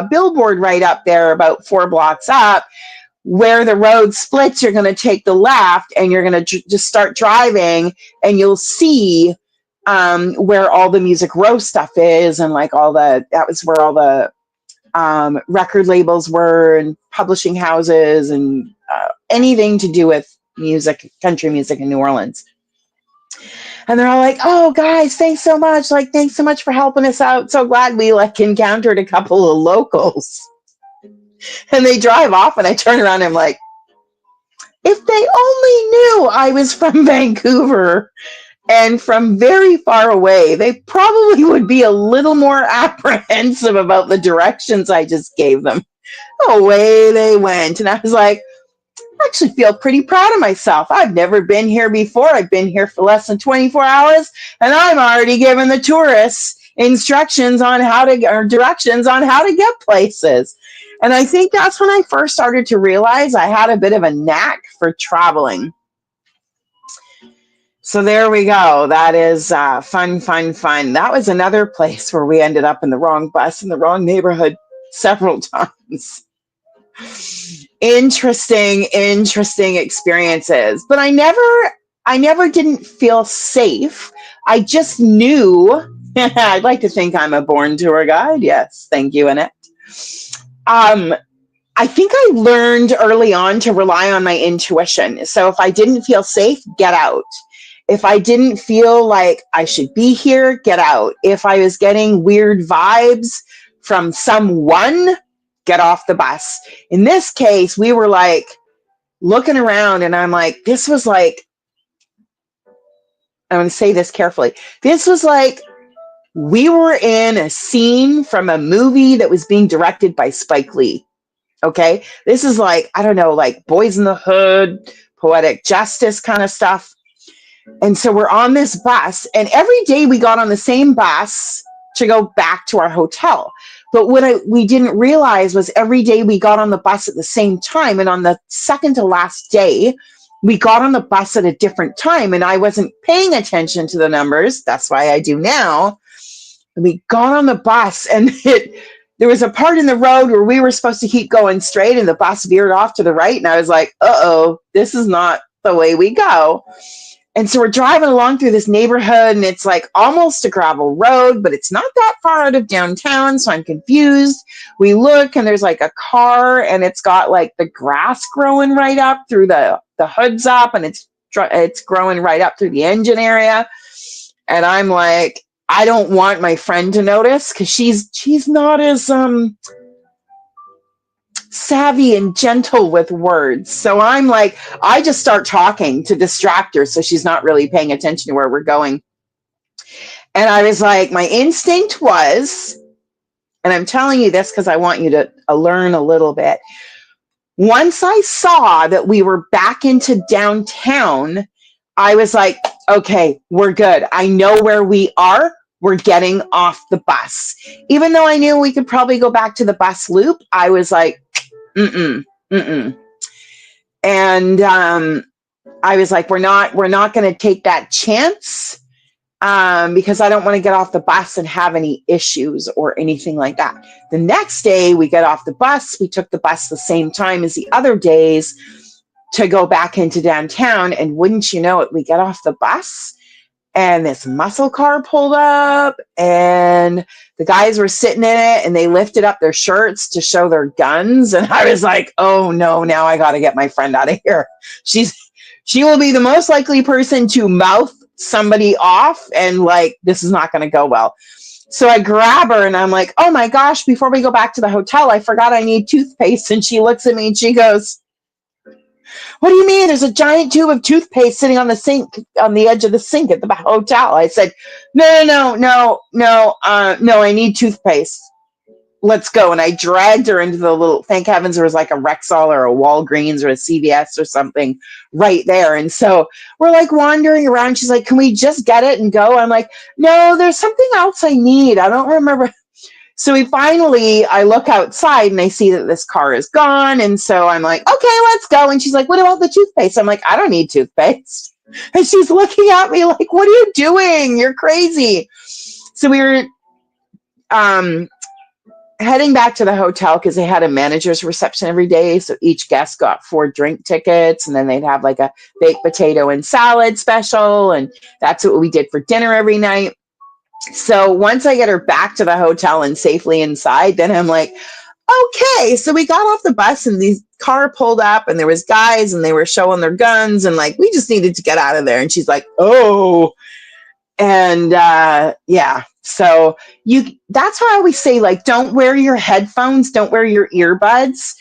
billboard right up there about 4 blocks up. Where the road splits, you're going to take the left and you're going to just start driving and you'll see where all the Music Row stuff is, and like that was where all the record labels were and publishing houses and anything to do with music, country music in New Orleans. And they're all like, oh guys, thanks so much. Like, thanks so much for helping us out. So glad we like encountered a couple of locals. And they drive off and I turn around and I'm like, if they only knew I was from Vancouver and from very far away, they probably would be a little more apprehensive about the directions I just gave them. Away they went. And I was like, I actually feel pretty proud of myself. I've never been here before. I've been here for less than 24 hours, and I'm already giving the tourists directions on how to get places. And I think that's when I first started to realize I had a bit of a knack for traveling. So there we go. That is fun. That was another place where we ended up in the wrong bus in the wrong neighborhood several times. Interesting experiences. But I never didn't feel safe. I just knew. I'd like to think I'm a born tour guide. Yes, thank you, Annette. I think I learned early on to rely on my intuition. So if I didn't feel safe, get out. If I didn't feel like I should be here, get out. If I was getting weird vibes from someone, get off the bus. In this case, we were like looking around and I'm like, this was like, I want to say this carefully. This was like, we were in a scene from a movie that was being directed by Spike Lee. Okay. This is like, I don't know, like Boys in the Hood, Poetic Justice kind of stuff. And so we're on this bus, and every day we got on the same bus to go back to our hotel. But what we didn't realize was every day we got on the bus at the same time. And on the second to last day, we got on the bus at a different time, and I wasn't paying attention to the numbers. That's why I do now. And we got on the bus, and there was a part in the road where we were supposed to keep going straight, and the bus veered off to the right. And I was like, uh-oh, this is not the way we go. And so we're driving along through this neighborhood, and it's like almost a gravel road, but it's not that far out of downtown, so I'm confused. We look, and there's like a car, and it's got like the grass growing right up through the hood's up, and it's growing right up through the engine area. And I'm like, I don't want my friend to notice because she's not as savvy and gentle with words. So I'm like, I just start talking to distract her so she's not really paying attention to where we're going. And I was like, my instinct was, and I'm telling you this because I want you to learn a little bit. Once I saw that we were back into downtown, I was like, okay, we're good. I know where we are. We're getting off the bus. Even though I knew we could probably go back to the bus loop, I was like, And I was like, we're not going to take that chance because I don't want to get off the bus and have any issues or anything like that. The next day we get off the bus. We took the bus the same time as the other days to go back into downtown. And wouldn't you know it, we get off the bus and this muscle car pulled up and the guys were sitting in it and they lifted up their shirts to show their guns. And I was like, oh no, now I got to get my friend out of here. She will be the most likely person to mouth somebody off, and like, this is not going to go well. So I grab her and I'm like, oh my gosh, before we go back to the hotel, I forgot I need toothpaste. And she looks at me and she goes, what do you mean? There's a giant tube of toothpaste sitting on the sink, on the edge of the sink at the hotel. I said, no, I need toothpaste. let's go. And I dragged her into the little, thank heavens there was like a Rexall or a Walgreens or a CVS or something right there. And so we're like wandering around. She's like, can we just get it and go? I'm like, no, there's something else I need. I don't remember. So I look outside and I see that this car is gone. And so I'm like, okay, let's go. And she's like, what about the toothpaste? I'm like, I don't need toothpaste. And she's looking at me like, what are you doing? You're crazy. So we were heading back to the hotel because they had a manager's reception every day. So each guest got 4 drink tickets, and then they'd have like a baked potato and salad special. And that's what we did for dinner every night. So once I get her back to the hotel and safely inside, then I'm like, okay. So we got off the bus and the car pulled up and there was guys and they were showing their guns and like, we just needed to get out of there. And she's like, oh, and yeah. So that's why I always say, like, don't wear your headphones, don't wear your earbuds.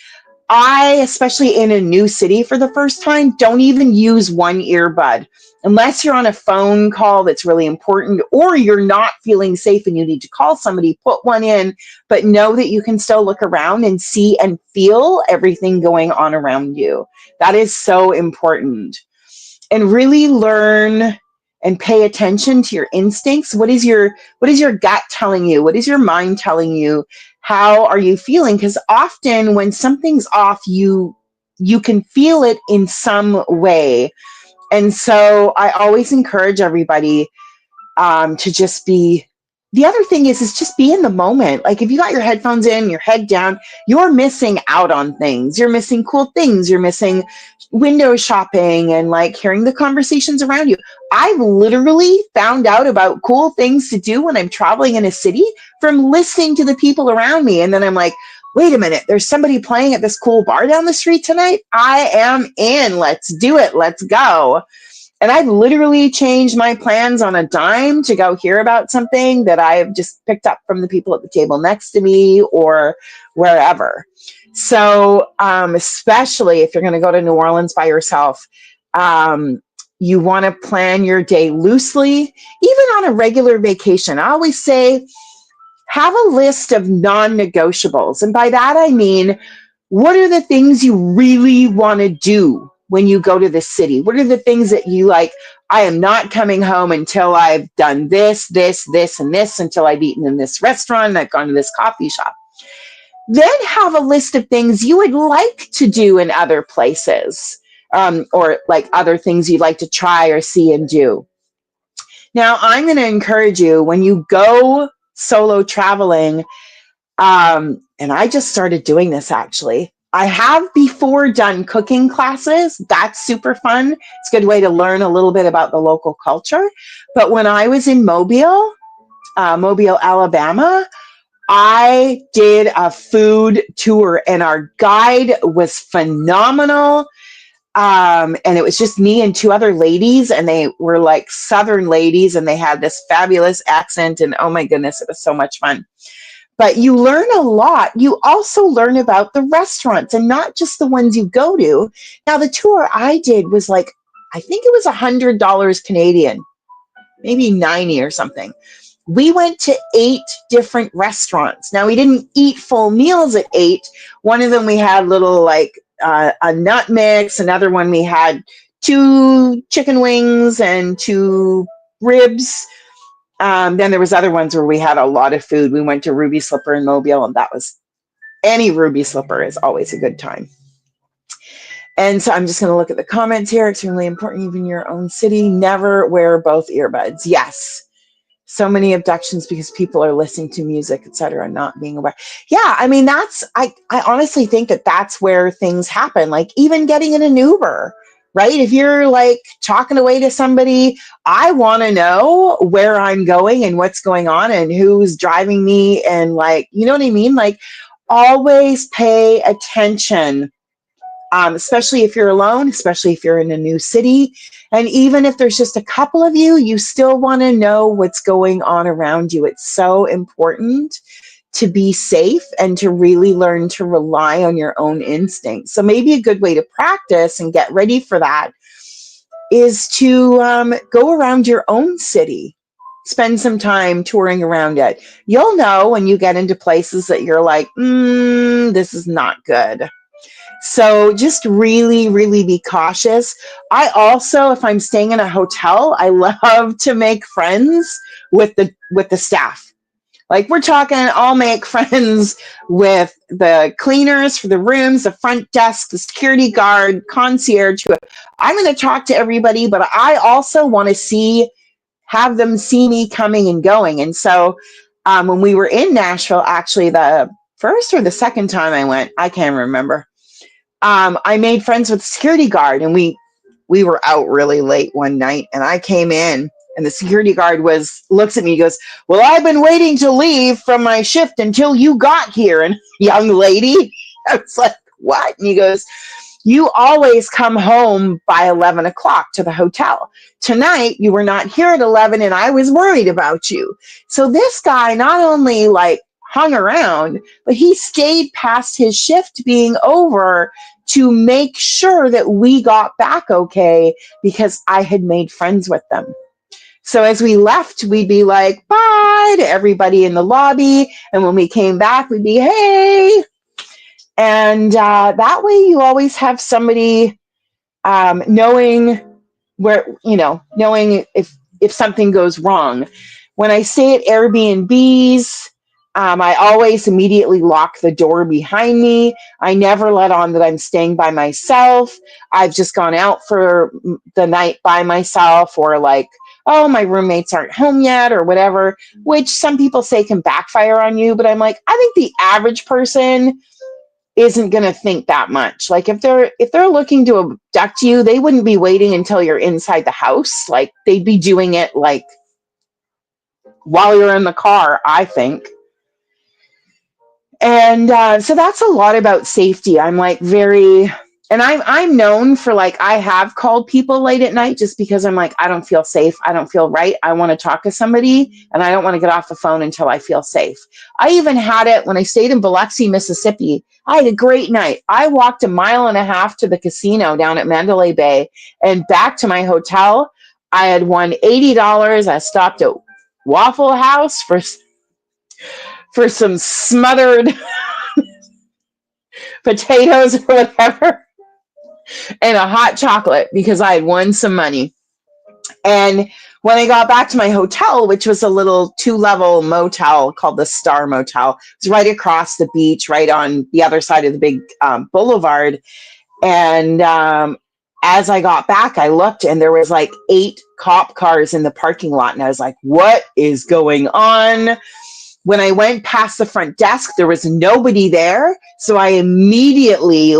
Especially in a new city for the first time, don't even use one earbud unless you're on a phone call that's really important or you're not feeling safe and you need to call somebody, put one in, but know that you can still look around and see and feel everything going on around you. That is so important. And really learn and pay attention to your instincts. What is your gut telling you? What is your mind telling you? How are you feeling? Because often when something's off, you can feel it in some way. And so I always encourage everybody to just be. The other thing is just be in the moment. Like if you got your headphones in, your head down, you're missing out on things. You're missing cool things. You're missing window shopping and like hearing the conversations around you. I've literally found out about cool things to do when I'm traveling in a city from listening to the people around me. And then I'm like, wait a minute, there's somebody playing at this cool bar down the street tonight. I am in. Let's do it. Let's go. And I've literally changed my plans on a dime to go hear about something that I've just picked up from the people at the table next to me or wherever. So especially if you're going to go to New Orleans by yourself, you want to plan your day loosely, even on a regular vacation. I always say, have a list of non-negotiables. And by that, I mean, what are the things you really want to do when you go to the city? What are the things that you like? I am not coming home until I've done this, this, this, and this, until I've eaten in this restaurant and I've gone to this coffee shop. Then have a list of things you would like to do in other places, or like other things you'd like to try or see and do. Now, I'm going to encourage you when you go solo traveling, and I just started doing this actually. I have before done cooking classes. That's super fun. It's a good way to learn a little bit about the local culture. But when I was in Mobile, Alabama, I did a food tour and our guide was phenomenal. And it was just me and 2 other ladies, and they were like Southern ladies, and they had this fabulous accent. And oh my goodness, it was so much fun. But you learn a lot. You also learn about the restaurants and not just the ones you go to. Now, the tour I did was like, I think it was $100 Canadian, maybe 90 or something. We went to 8 different restaurants. Now, we didn't eat full meals at 8. One of them we had little like a nut mix. Another one we had 2 chicken wings and 2 ribs. Then there was other ones where we had a lot of food. We went to Ruby Slipper in Mobile, and that was, any Ruby Slipper is always a good time. And so I'm just going to look at the comments here. Extremely important, even your own city. Never wear both earbuds. Yes. So many abductions because people are listening to music, etc., not being aware. Yeah, I mean, I honestly think that that's where things happen. Like even getting in an Uber, right? If you're like talking away to somebody, I want to know where I'm going and what's going on and who's driving me. And like, you know what I mean? Like always pay attention. Especially if you're alone, especially if you're in a new city. And even if there's just a couple of you, you still want to know what's going on around you. It's so important to be safe and to really learn to rely on your own instincts. So maybe a good way to practice and get ready for that is to go around your own city. spend some time touring around it. You'll know when you get into places that you're like, this is not good. So just really, really be cautious. I also, if I'm staying in a hotel, I love to make friends with the staff. Like we're talking, I'll make friends with the cleaners for the rooms, the front desk, the security guard, concierge. I'm going to talk to everybody, but I also want to have them see me coming and going. And so when we were in Nashville, actually the first or the second time I went, I can't remember. I made friends with the security guard, and we were out really late one night, and I came in. And the security guard looks at me, he goes, well, I've been waiting to leave from my shift until you got here. And young lady, I was like, what? And he goes, you always come home by 11 o'clock to the hotel. Tonight, you were not here at 11, and I was worried about you. So this guy not only hung around, but he stayed past his shift being over to make sure that we got back okay, because I had made friends with them. So as we left, we'd be like, bye to everybody in the lobby. And when we came back, we'd be, hey. And that way you always have somebody knowing knowing if something goes wrong. When I stay at Airbnbs, I always immediately lock the door behind me. I never let on that I'm staying by myself. I've just gone out for the night by myself, or oh, my roommates aren't home yet, or whatever, which some people say can backfire on you. But I'm like, I think the average person isn't going to think that much. If they're looking to abduct you, they wouldn't be waiting until you're inside the house. They'd be doing it while you're in the car, I think. And so that's a lot about safety. I'm and I'm known for I have called people late at night just because I'm I don't feel safe. I don't feel right. I want to talk to somebody, and I don't want to get off the phone until I feel safe. I even had it when I stayed in Biloxi, Mississippi. I had a great night. I walked 1.5 miles to the casino down at Mandalay Bay and back to my hotel. I had won $80. I stopped at Waffle House for some smothered potatoes or whatever, and a hot chocolate because I had won some money. And when I got back to my hotel, which was a little 2-level motel called the Star Motel, it was right across the beach, right on the other side of the big boulevard. And as I got back, I looked, and there was 8 cop cars in the parking lot. And I was like, what is going on? When I went past the front desk, there was nobody there. So I immediately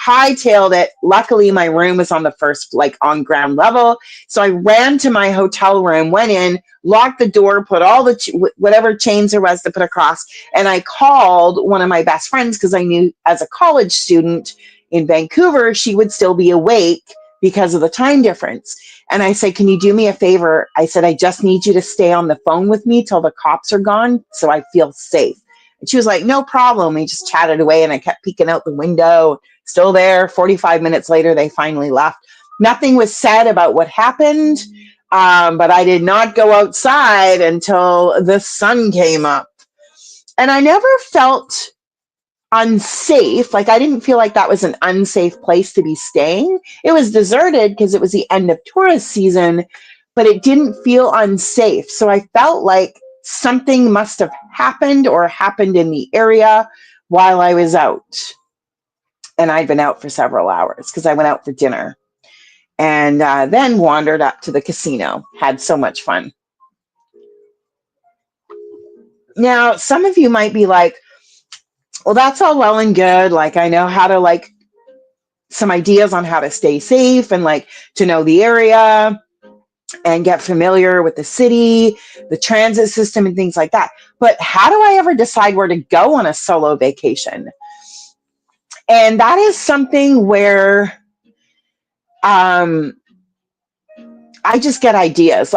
hightailed it. Luckily, my room was on the first, on ground level. So I ran to my hotel room, went in, locked the door, put all the whatever chains there was to put across. And I called one of my best friends because I knew as a college student in Vancouver, she would still be awake because of the time difference. And I said, can you do me a favor? I said, I just need you to stay on the phone with me till the cops are gone so I feel safe. And she was like, no problem. We just chatted away, and I kept peeking out the window, still there. 45 minutes later, they finally left. Nothing was said about what happened, but I did not go outside until the sun came up. And I never felt unsafe. I didn't feel like that was an unsafe place to be staying. It was deserted because it was the end of tourist season, but it didn't feel unsafe. So I felt like something must have happened or happened in the area while I was out. And I'd been out for several hours because I went out for dinner, and then wandered up to the casino. Had so much fun. Now, some of you might be like, well, that's all well and good. I know how to some ideas on how to stay safe and to know the area and get familiar with the city, the transit system, and things like that. But how do I ever decide where to go on a solo vacation? And that is something where I just get ideas.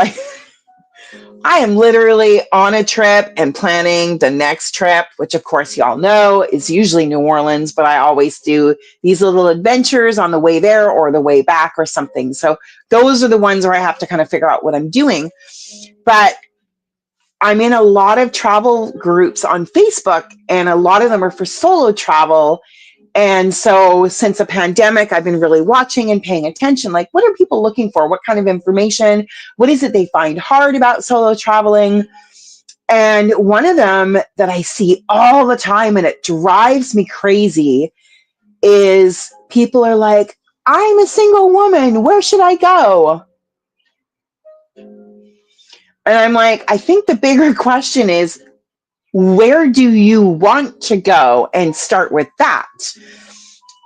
I am literally on a trip and planning the next trip, which of course y'all know is usually New Orleans, but I always do these little adventures on the way there or the way back or something. So those are the ones where I have to kind of figure out what I'm doing. But I'm in a lot of travel groups on Facebook, and a lot of them are for solo travel. And so since the pandemic, I've been really watching and paying attention. Like, what are people looking for? What kind of information? What is it they find hard about solo traveling? And one of them that I see all the time, and it drives me crazy, is people are like, I'm a single woman. Where should I go? And I'm like, I think the bigger question is, where do you want to go? And start with that.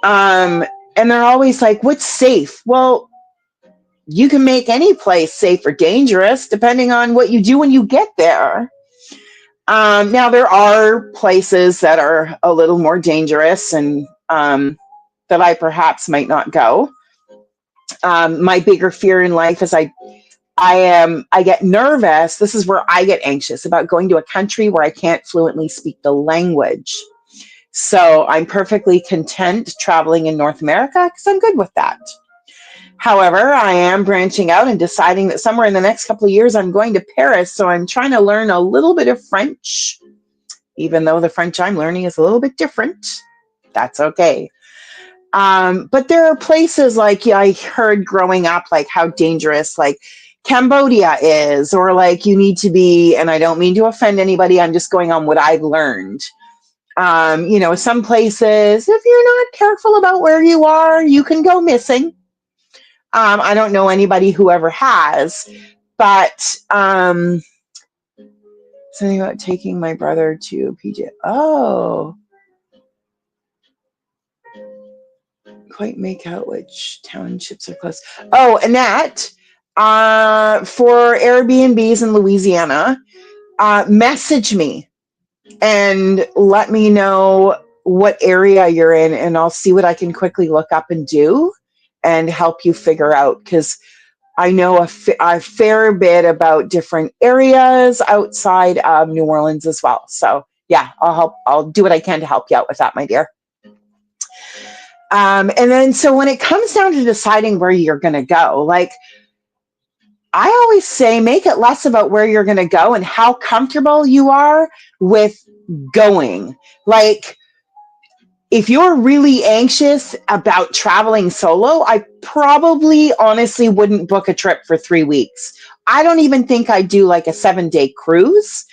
And they're always like, what's safe? Well, you can make any place safe or dangerous depending on what you do when you get there. Now, there are places that are a little more dangerous and that I perhaps might not go. My bigger fear in life is I get nervous. This is where I get anxious about going to a country where I can't fluently speak the language. So I'm perfectly content traveling in North America because I'm good with that. However, I am branching out and deciding that somewhere in the next couple of years I'm going to Paris. So I'm trying to learn a little bit of French, even though the French I'm learning is a little bit different. That's okay. But there are places like, I heard growing up, like how dangerous like Cambodia is, or like you need to be, and I don't mean to offend anybody, I'm just going on what I've learned. Some places, if you're not careful about where you are, you can go missing. I don't know anybody who ever has, but something about taking my brother to PJ. Oh, quite make out which townships are close. Oh, Annette, for Airbnbs in Louisiana, message me and let me know what area you're in, and I'll see what I can quickly look up and do and help you figure out, because I know a fair bit about different areas outside of New Orleans as well. So yeah, I'll do what I can to help you out with that, my dear. And then, so when it comes down to deciding where you're going to go, like I always say, make it less about where you're going to go and how comfortable you are with going. Like, if you're really anxious about traveling solo, I probably honestly wouldn't book a trip for 3 weeks. I don't even think I'd do like a 7-day cruise.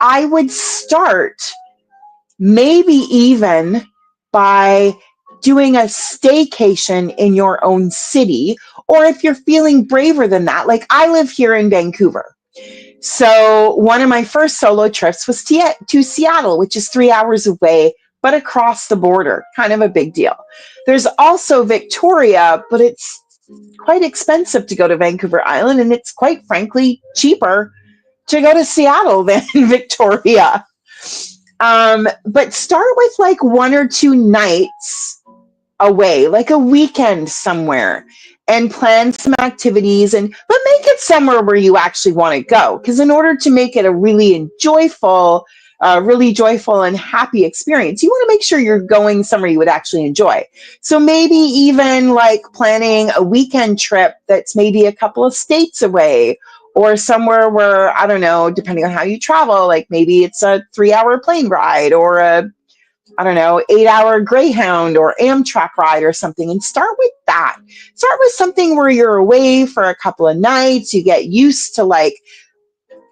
I would start maybe even by doing a staycation in your own city, or if you're feeling braver than that, like I live here in Vancouver. So one of my first solo trips was to Seattle, which is 3 hours away, but across the border, kind of a big deal. There's also Victoria, but it's quite expensive to go to Vancouver Island, and it's quite frankly cheaper to go to Seattle than Victoria. But start with like 1 or 2 nights away, like a weekend somewhere, and plan some activities, but make it somewhere where you actually want to go. Because in order to make it a really joyful and happy experience, you want to make sure you're going somewhere you would actually enjoy. So maybe even like planning a weekend trip that's maybe a couple of states away, or somewhere where, I don't know, depending on how you travel, like maybe it's a 3-hour plane ride, or a 8-hour Greyhound or Amtrak ride or something, and start with that. Start with something where you're away for a couple of nights. You get used to like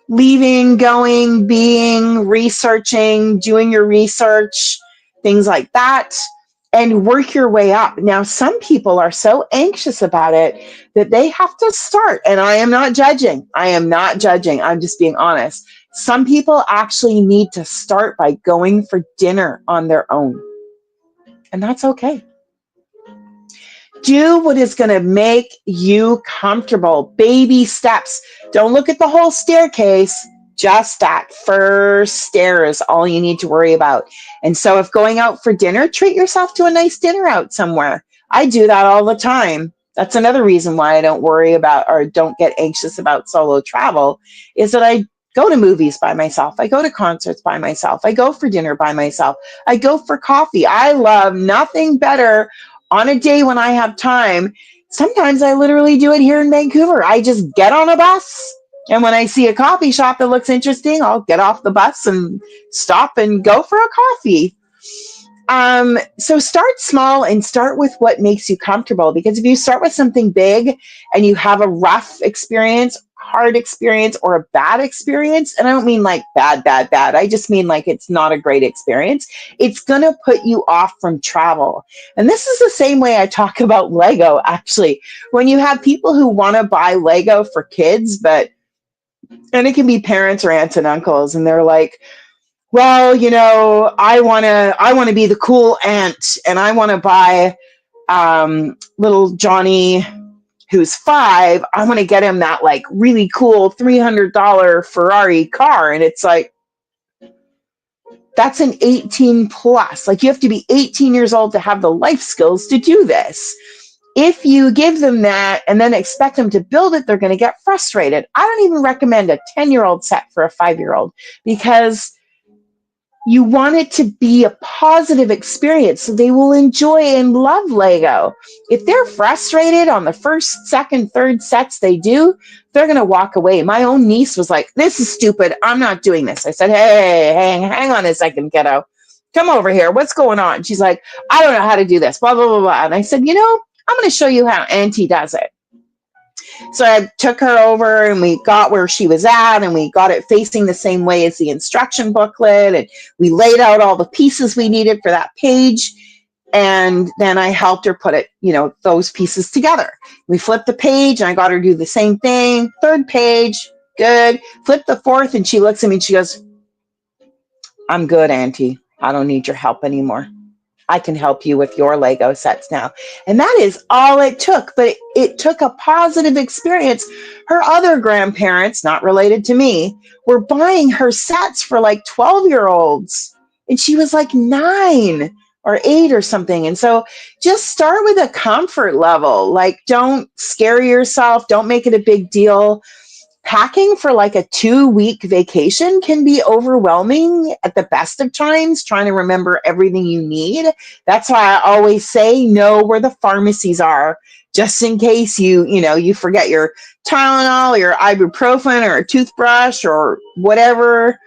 leaving, going, being, researching, doing your research, things like that, and work your way up. Now, some people are so anxious about it that they have to start, and I am not judging. I'm just being honest. Some people actually need to start by going for dinner on their own, and that's okay. Do what is going to make you comfortable. Baby steps. Don't look at the whole staircase. Just that first stair is all you need to worry about. And so if going out for dinner, treat yourself to a nice dinner out somewhere. I do that all the time. That's another reason why I don't worry about or don't get anxious about solo travel, is that I go to movies by myself. I go to concerts by myself. I go for dinner by myself. I go for coffee. I love nothing better on a day when I have time. Sometimes I literally do it here in Vancouver. I just get on a bus, And when I see a coffee shop that looks interesting, I'll get off the bus and stop and go for a coffee. So start small and start with what makes you comfortable, because if you start with something big and you have a rough experience, hard experience, or a bad experience, and I don't mean like bad, bad, bad, I just mean like it's not a great experience, it's going to put you off from travel. And this is the same way I talk about Lego, actually. When you have people who want to buy Lego for kids, and it can be parents or aunts and uncles, and they're like, well, I want to be the cool aunt, and I want to buy little Johnny, who's 5. I want to get him that like really cool $300 Ferrari car. And it's like, that's an 18 plus. Like, you have to be 18 years old to have the life skills to do this. If you give them that and then expect them to build it, they're going to get frustrated. I don't even recommend a 10-year-old set for a 5-year-old, because you want it to be a positive experience so they will enjoy and love Lego. If they're frustrated on the first, second, third sets they do, they're going to walk away. My own niece was like, this is stupid. I'm not doing this. I said, hey, hang on a second, kiddo. Come over here. What's going on? She's like, I don't know how to do this, blah, blah, blah, blah. And I said, I'm going to show you how Auntie does it. So I took her over and we got where she was at, and we got it facing the same way as the instruction booklet. And we laid out all the pieces we needed for that page. And then I helped her put it, those pieces together. We flipped the page and I got her to do the same thing. Third page, good. Flip the fourth, and she looks at me and she goes, I'm good, Auntie. I don't need your help anymore. I can help you with your Lego sets now. And that is all it took. But it took a positive experience. Her other grandparents, not related to me, were buying her sets for like 12-year-olds. And she was like 9 or 8 or something. And so just start with a comfort level. Like, don't scare yourself. Don't make it a big deal. Packing for like a 2-week vacation can be overwhelming at the best of times, trying to remember everything you need. That's why I always say know where the pharmacies are, just in case you forget your Tylenol, your ibuprofen, or a toothbrush, or whatever,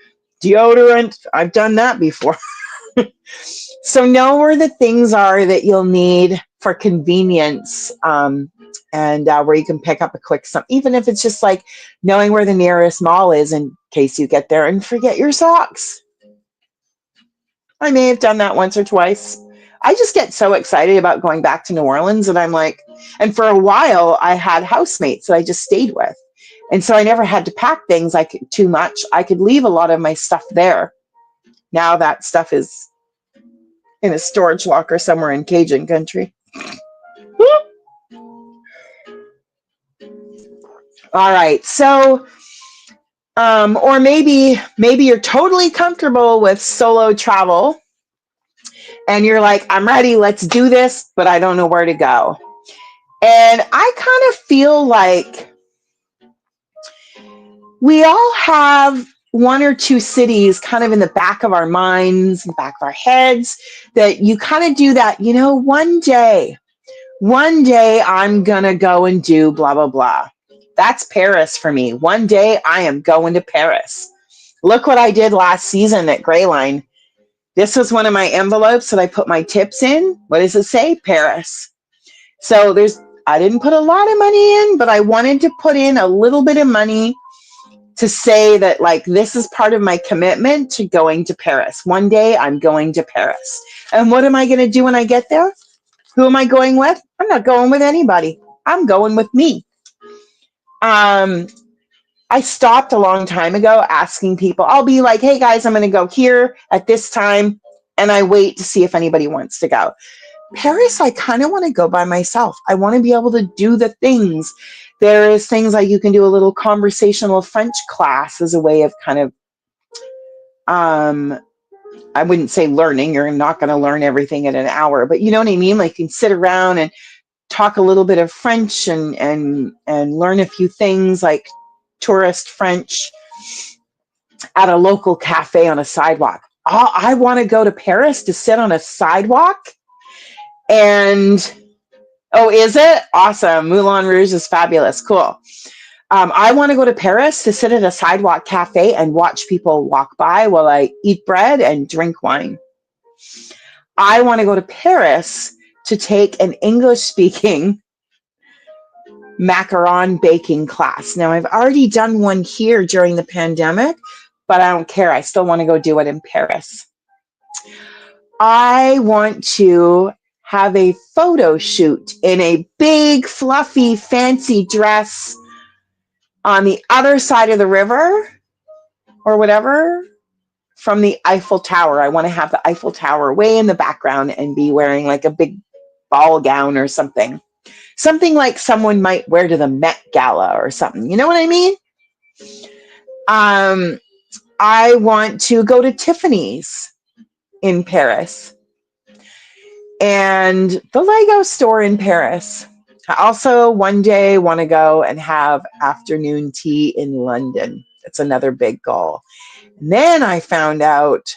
deodorant. I've done that before. So know where the things are that you'll need for convenience, and where you can pick up a quick something, even if it's just like knowing where the nearest mall is in case you get there and forget your socks. I may have done that once or twice. I just get so excited about going back to New Orleans, and I'm like, and for a while I had housemates that I just stayed with. And so I never had to pack things like too much. I could leave a lot of my stuff there. Now that stuff is in a storage locker somewhere in Cajun country. All right. So, or maybe you're totally comfortable with solo travel and you're like, I'm ready, let's do this, but I don't know where to go. And I kind of feel like we all have 1 or 2 cities kind of in the back of our minds, in the back of our heads, that you kind of do that, one day I'm going to go and do blah, blah, blah. That's Paris for me. One day I am going to Paris. Look what I did last season at Greyline. This was one of my envelopes that I put my tips in. What does it say? Paris. So I didn't put a lot of money in, but I wanted to put in a little bit of money to say that, like, this is part of my commitment to going to Paris. One day I'm going to Paris. And what am I going to do when I get there? Who am I going with? I'm not going with anybody. I'm going with me. I stopped a long time ago asking people. I'll be like, hey guys, I'm going to go here at this time. And I wait to see if anybody wants to go. Paris, I kind of want to go by myself. I want to be able to do the things. There is things like you can do a little conversational French class as a way of kind of, I wouldn't say learning. You're not going to learn everything in an hour, but you know what I mean? Like, you can sit around and talk a little bit of French and learn a few things like tourist French at a local cafe on a sidewalk. I want to go to Paris to sit on a sidewalk and, oh, is it? Awesome. Moulin Rouge is fabulous. Cool. I want to go to Paris to sit at a sidewalk cafe and watch people walk by while I eat bread and drink wine. I want to go to Paris to take an English speaking macaron baking class. Now, I've already done one here during the pandemic, but I don't care. I still want to go do it in Paris. I want to have a photo shoot in a big, fluffy, fancy dress on the other side of the river or whatever from the Eiffel Tower. I want to have the Eiffel Tower way in the background and be wearing like a big ball gown or something. Something like someone might wear to the Met Gala or something. You know what I mean? I want to go to Tiffany's in Paris and the Lego store in Paris. I also one day want to go and have afternoon tea in London. That's another big goal. And then I found out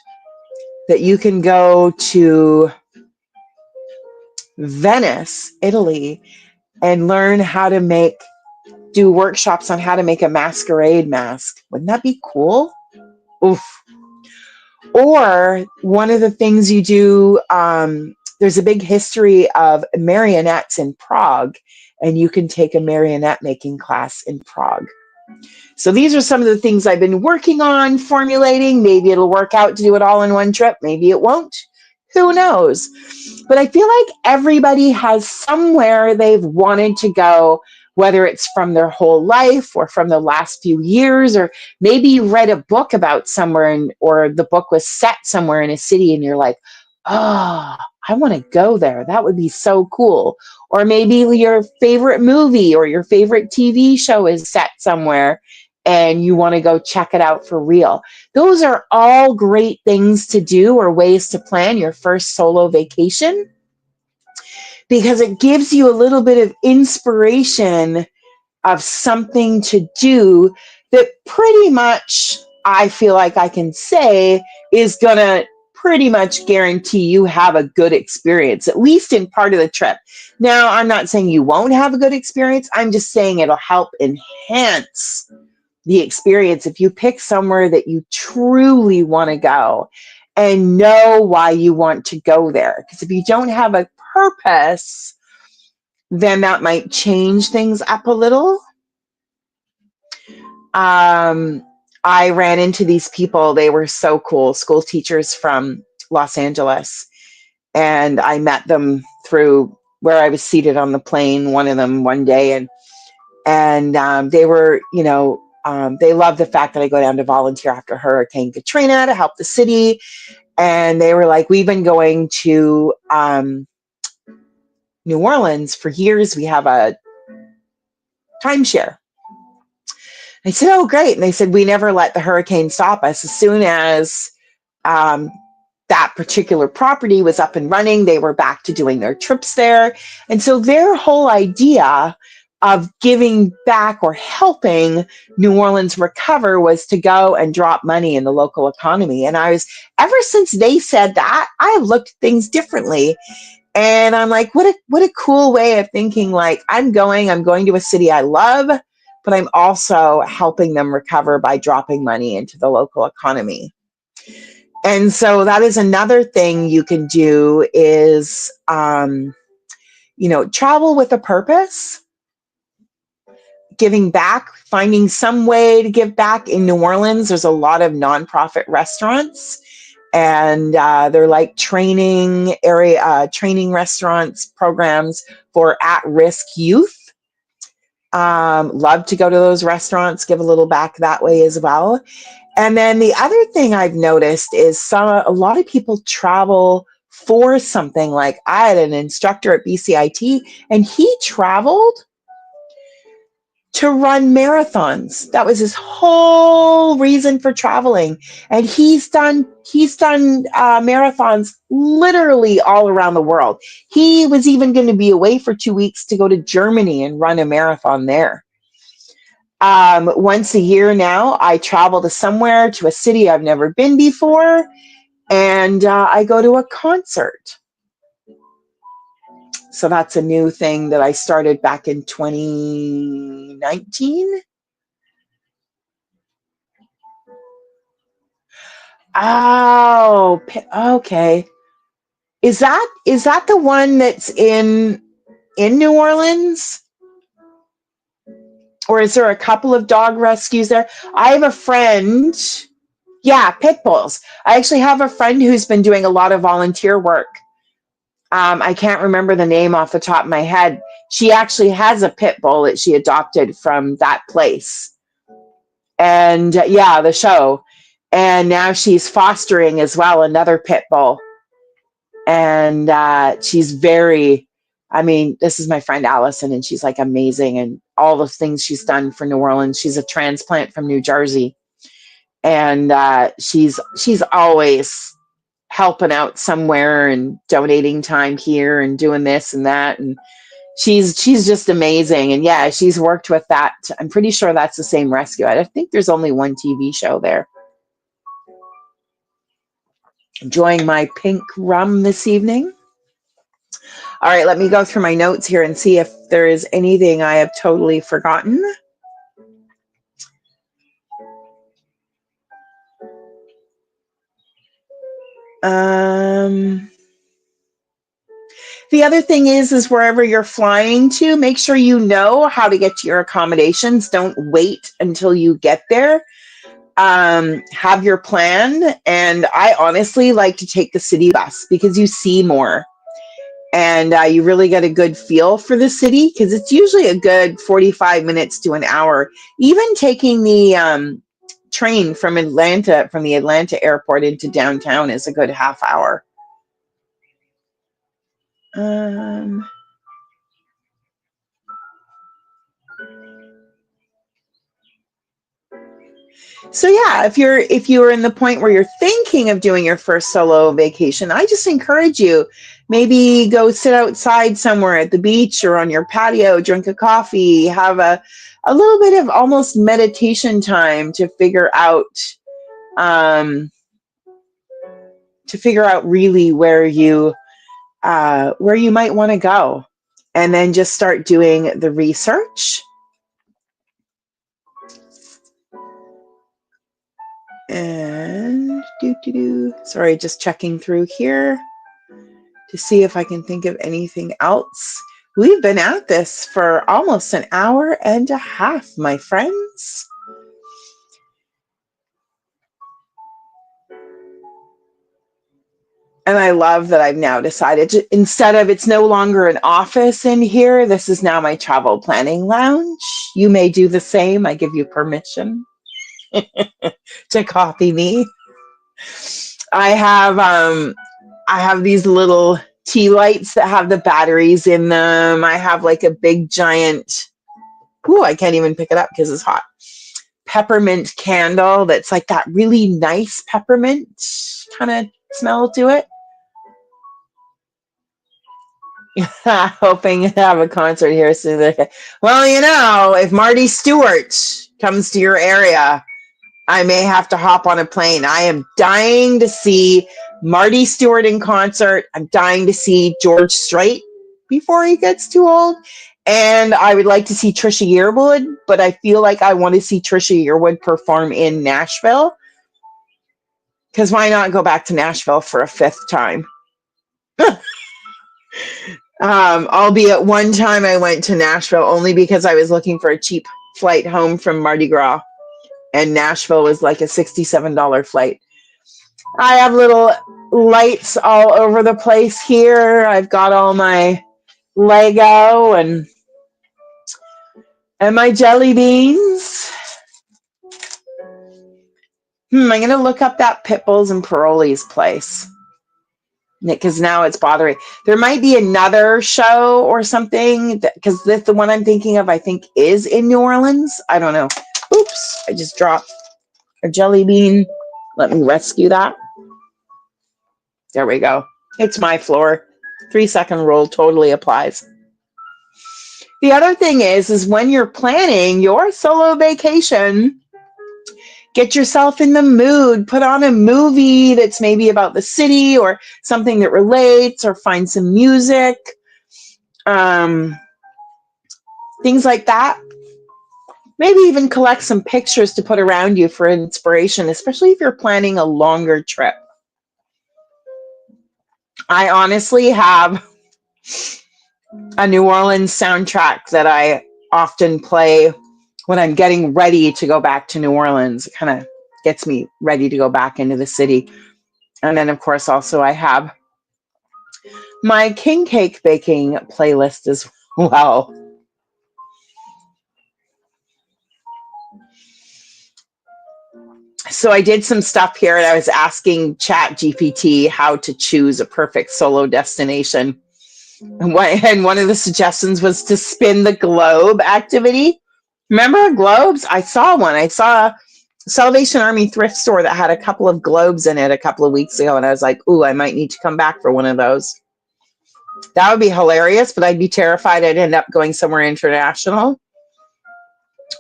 that you can go to Venice, Italy, and learn how to do workshops on how to make a masquerade mask. Wouldn't that be cool? Oof. Or one of the things you do, there's a big history of marionettes in Prague, and you can take a marionette making class in Prague. So these are some of the things I've been working on, formulating. Maybe it'll work out to do it all in one trip. Maybe it won't. Who knows? But I feel like everybody has somewhere they've wanted to go, whether it's from their whole life or from the last few years, or maybe you read a book about somewhere or the book was set somewhere in a city and you're like, oh, I want to go there. That would be so cool. Or maybe your favorite movie or your favorite TV show is set somewhere and you want to go check it out for real. Those are all great things to do or ways to plan your first solo vacation because it gives you a little bit of inspiration of something to do that pretty much I feel like I can say is going to pretty much guarantee you have a good experience, at least in part of the trip. Now, I'm not saying you won't have a good experience. I'm just saying it'll help enhance the experience if you pick somewhere that you truly want to go and know why you want to go there. Because if you don't have a purpose, then that might change things up a little. I ran into these people. They were so cool, school teachers from Los Angeles. And I met them through where I was seated on the plane, one of them one day. And they were, they loved the fact that I go down to volunteer after Hurricane Katrina to help the city. And they were like, we've been going to New Orleans for years. We have a timeshare. I said, oh, great. And they said, we never let the hurricane stop us. As soon as that particular property was up and running, they were back to doing their trips there. And so their whole idea of giving back or helping New Orleans recover was to go and drop money in the local economy. And ever since they said that, I've looked at things differently. And I'm like, what a cool way of thinking. Like, I'm going to a city I love, but I'm also helping them recover by dropping money into the local economy. And so that is another thing you can do is, travel with a purpose, giving back, finding some way to give back. In New Orleans, there's a lot of nonprofit restaurants, and they're like training restaurants, programs for at-risk youth. Love to go to those restaurants, give a little back that way as well. And then the other thing I've noticed is a lot of people travel for something. Like I had an instructor at BCIT, and he traveled to run marathons. That was his whole reason for traveling. And he's done marathons literally all around the world. He was even going to be away for 2 weeks to go to Germany and run a marathon there. Once a year now, I travel to a city I've never been before, and I go to a concert. So that's a new thing that I started back in 2019. Oh, okay. Is that the one that's in New Orleans? Or is there a couple of dog rescues there? I have a friend. Yeah, pit bulls. I actually have a friend who's been doing a lot of volunteer work. I can't remember the name off the top of my head. She actually has a pit bull that she adopted from that place. And yeah, the show. And now she's fostering as well another pit bull. And she's very, I mean, this is my friend Allison, and she's like amazing. And all the things she's done for New Orleans. She's a transplant from New Jersey. And she's always helping out somewhere and donating time here and doing this and that, and she's just amazing. And yeah, she's worked with that. I'm pretty sure that's the same rescue. I think there's only one TV show there. Enjoying my pink rum this evening. All right, let me go through my notes here and see if there is anything I have totally forgotten. The other thing is wherever you're flying to, make sure you know how to get to your accommodations. Don't wait until you get there. Have your plan. And I honestly like to take the city bus because you see more and you really get a good feel for the city, because it's usually a good 45 minutes to an hour. Even taking the train from the Atlanta airport into downtown is a good half hour. So yeah, if you're in the point where you're thinking of doing your first solo vacation, I just encourage you, maybe go sit outside somewhere at the beach or on your patio, drink a coffee, have a little bit of almost meditation time to figure out really where you might want to go, and then just start doing the research. And sorry, just checking through here to see if I can think of anything else. We've been at this for almost an hour and a half, my friends. And I love that I've now decided to, instead of, it's no longer an office in here, this is now my travel planning lounge. You may do the same. I give you permission to copy me. I have these little tea lights that have the batteries in them. I have like a big giant, I can't even pick it up because it's hot, peppermint candle that's like that really nice peppermint kind of smell to it. Hoping to have a concert here soon. Well, if Marty Stewart comes to your area, I may have to hop on a plane. I am dying to see Marty Stewart in concert. I'm dying to see George Strait before he gets too old. And I would like to see Trisha Yearwood, but I feel like I want to see Trisha Yearwood perform in Nashville. Because why not go back to Nashville for a fifth time? Albeit one time I went to Nashville only because I was looking for a cheap flight home from Mardi Gras. And Nashville was like a $67 flight. I have little lights all over the place here. I've got all my Lego and my jelly beans. I'm going to look up that Pitbulls and Paroli's place, because now it's bothering. There might be another show or something, because the one I'm thinking of, I think, is in New Orleans. I don't know. Oops, I just dropped a jelly bean. Let me rescue that. There we go. It's my floor. 3-second rule totally applies. The other thing is when you're planning your solo vacation, get yourself in the mood. Put on a movie that's maybe about the city or something that relates, or find some music. Things like that. Maybe even collect some pictures to put around you for inspiration, especially if you're planning a longer trip. I honestly have a New Orleans soundtrack that I often play when I'm getting ready to go back to New Orleans. It kind of gets me ready to go back into the city. And then, of course, also I have my king cake baking playlist as well. So I did some stuff here and I was asking ChatGPT how to choose a perfect solo destination. And one of the suggestions was to spin the globe activity. Remember globes? I saw one. I saw a Salvation Army thrift store that had a couple of globes in it a couple of weeks ago. And I was like, ooh, I might need to come back for one of those. That would be hilarious, but I'd be terrified I'd end up going somewhere international.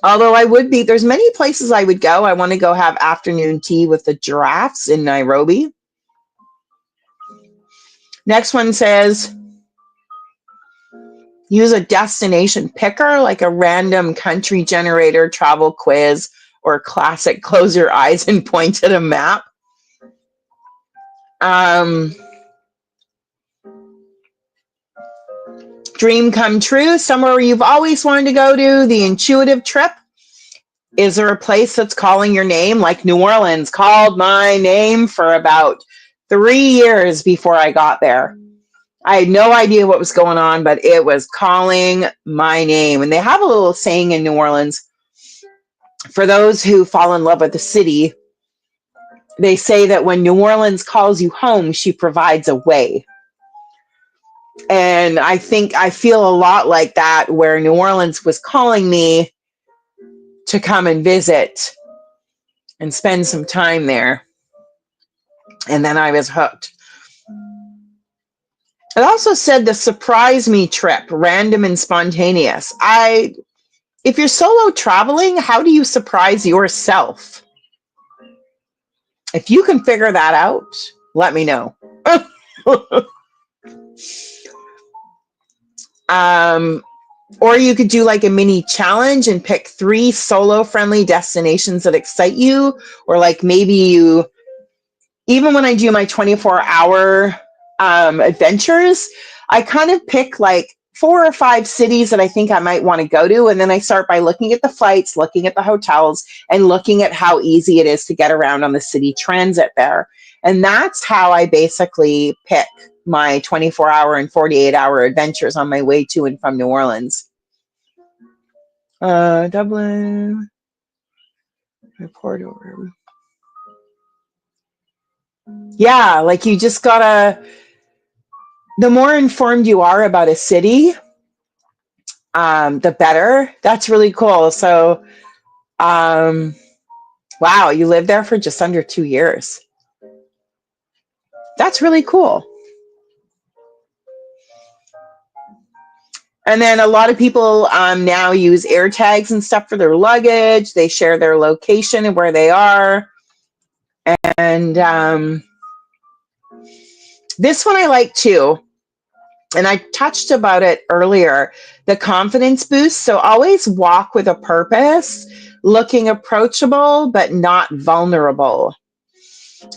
Although there's many places I would go. I want to go have afternoon tea with the giraffes in Nairobi. Next one says, use a destination picker, like a random country generator, travel quiz, or classic close your eyes and point at a map. Dream come true, somewhere you've always wanted to go to, the intuitive trip. Is there a place that's calling your name? Like New Orleans called my name for about 3 years before I got there. I had no idea what was going on, but it was calling my name. And they have a little saying in New Orleans, for those who fall in love with the city, they say that when New Orleans calls you home, she provides a way. And I think I feel a lot like that, where New Orleans was calling me to come and visit and spend some time there. And then I was hooked. It also said the surprise me trip, random and spontaneous. If you're solo traveling, how do you surprise yourself? If you can figure that out, let me know. Or you could do like a mini challenge and pick 3 solo friendly destinations that excite you. Or like maybe even when I do my 24-hour adventures, I kind of pick like 4 or 5 cities that I think I might want to go to. And then I start by looking at the flights, looking at the hotels, and looking at how easy it is to get around on the city transit there. And that's how I basically pick my 24-hour and 48-hour adventures on my way to and from New Orleans. Dublin, report over. Yeah, like you just gotta, the more informed you are about a city, the better. That's really cool. So, wow, you lived there for just under 2 years. That's really cool. And then a lot of people now use air tags and stuff for their luggage. They share their location and where they are. And this one I like too. And I touched about it earlier, the confidence boost. So always walk with a purpose, looking approachable, but not vulnerable.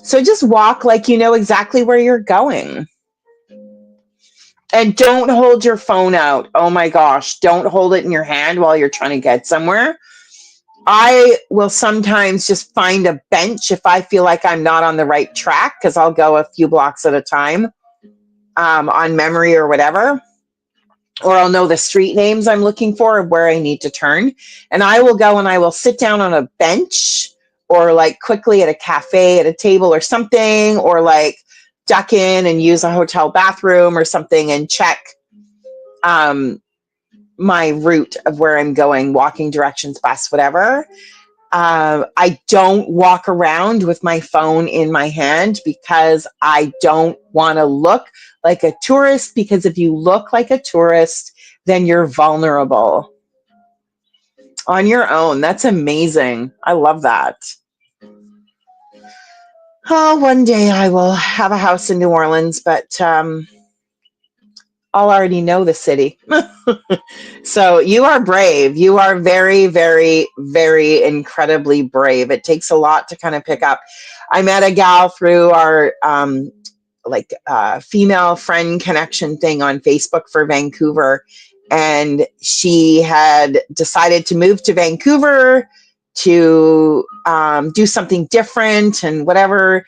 So just walk like you know exactly where you're going. And don't hold your phone out. Oh my gosh, don't hold it in your hand while you're trying to get somewhere. I will sometimes just find a bench if I feel like I'm not on the right track, because I'll go a few blocks at a time on memory or whatever. Or I'll know the street names I'm looking for of where I need to turn. And I will go and I will sit down on a bench or like quickly at a cafe at a table or something, or like duck in and use a hotel bathroom or something and check my route of where I'm going, walking directions, bus, whatever. I don't walk around with my phone in my hand because I don't want to look like a tourist, because if you look like a tourist, then you're vulnerable on your own. That's amazing. I love that. Oh, one day I will have a house in New Orleans, but all already know the city. So you are brave. You are very, very, very incredibly brave. It takes a lot to kind of pick up. I met a gal through our female friend connection thing on Facebook for Vancouver, and she had decided to move to Vancouver to do something different and whatever.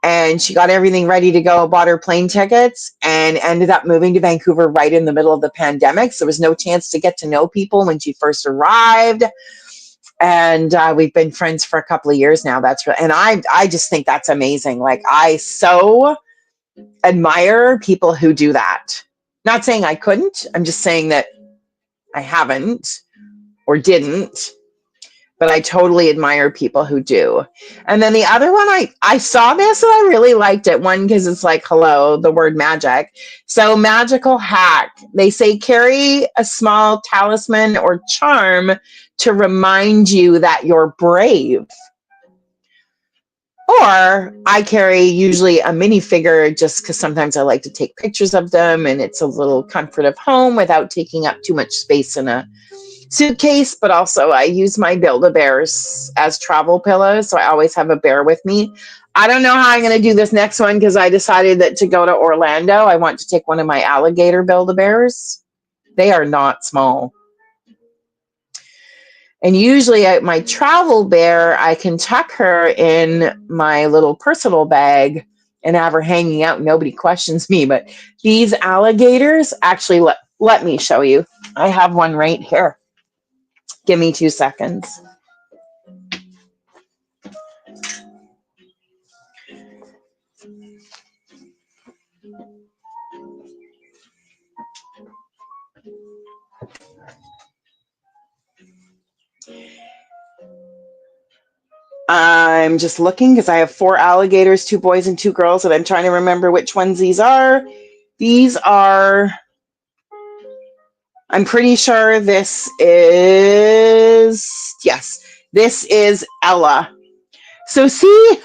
And she got everything ready to go, bought her plane tickets, and ended up moving to Vancouver right in the middle of the pandemic. So there was no chance to get to know people when she first arrived. And we've been friends for a couple of years now. And I just think that's amazing. Like, I so admire people who do that. Not saying I couldn't. I'm just saying that I haven't or didn't. But I totally admire people who do. And then the other one, I saw this and I really liked it. One, because it's like, hello, the word magic. So magical hack. They say carry a small talisman or charm to remind you that you're brave. Or I carry usually a minifigure just because sometimes I like to take pictures of them and it's a little comfort of home without taking up too much space in a suitcase. But also I use my Build-A-Bears as travel pillows, so I always have a bear with me. I don't know how I'm going to do this next one because I decided that to go to Orlando, I want to take one of my alligator Build-A-Bears. They are not small. And usually my travel bear, I can tuck her in my little personal bag and have her hanging out. Nobody questions me. But these alligators, actually, let me show you. I have one right here. Give me 2 seconds. I'm just looking because I have 4 alligators, 2 boys and 2 girls, and I'm trying to remember which ones these are. These are, I'm pretty sure this is Ella. So see,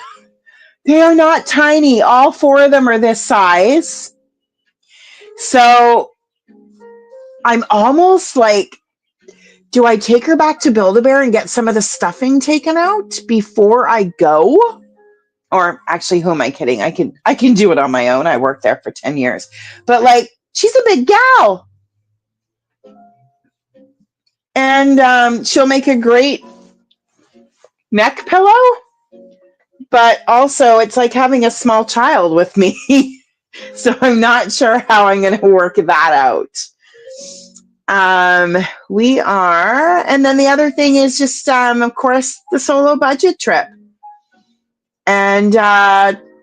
they are not tiny. All 4 of them are this size. So I'm almost like, do I take her back to Build-A-Bear and get some of the stuffing taken out before I go? Or actually, who am I kidding? I can do it on my own. I worked there for 10 years. But like, she's a big gal. And she'll make a great neck pillow. But also, it's like having a small child with me. So I'm not sure how I'm going to work that out. We are, and then the other thing is just, of course, the solo budget trip. And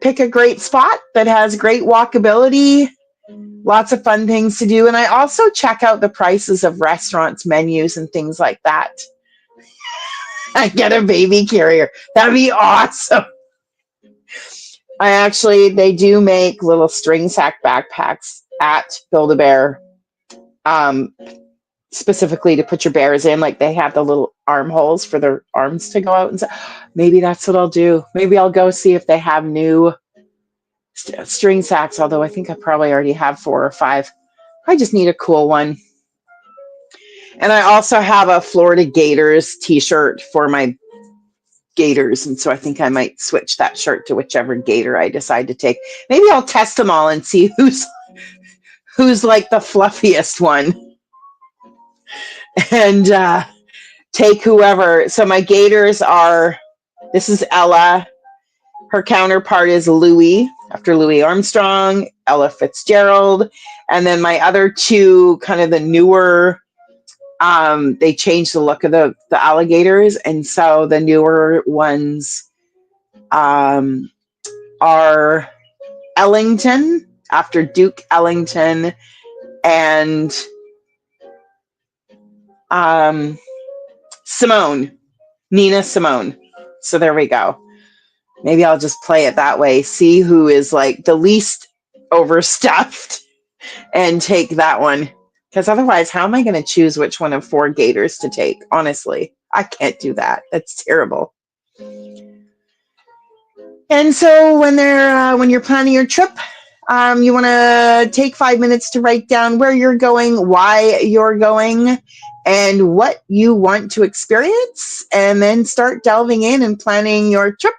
pick a great spot that has great walkability, lots of fun things to do. And I also check out the prices of restaurants, menus, and things like that. I get a baby carrier. That'd be awesome. They do make little string sack backpacks at Build-A-Bear, specifically to put your bears in. Like, they have the little armholes for their arms to go out and stuff. Maybe that's what I'll do. Maybe I'll go see if they have new string sacks, although I think I probably already have 4 or 5. I just need a cool one. And I also have a Florida Gators t-shirt for my Gators, and so I think I might switch that shirt to whichever Gator I decide to take. Maybe I'll test them all and see who's like the fluffiest one, and take whoever. So my Gators are, this is Ella. Her counterpart is Louis, after Louis Armstrong, Ella Fitzgerald. And then my other 2, kind of the newer, they changed the look of the alligators. And so the newer ones are Ellington, after Duke Ellington, and Simone, Nina Simone. So there we go. Maybe I'll just play it that way. See who is like the least overstuffed and take that one. Because otherwise, how am I going to choose which one of 4 Gators to take? Honestly, I can't do that. That's terrible. And so when you're planning your trip, You want to take 5 minutes to write down where you're going, why you're going, and what you want to experience, and then start delving in and planning your trip.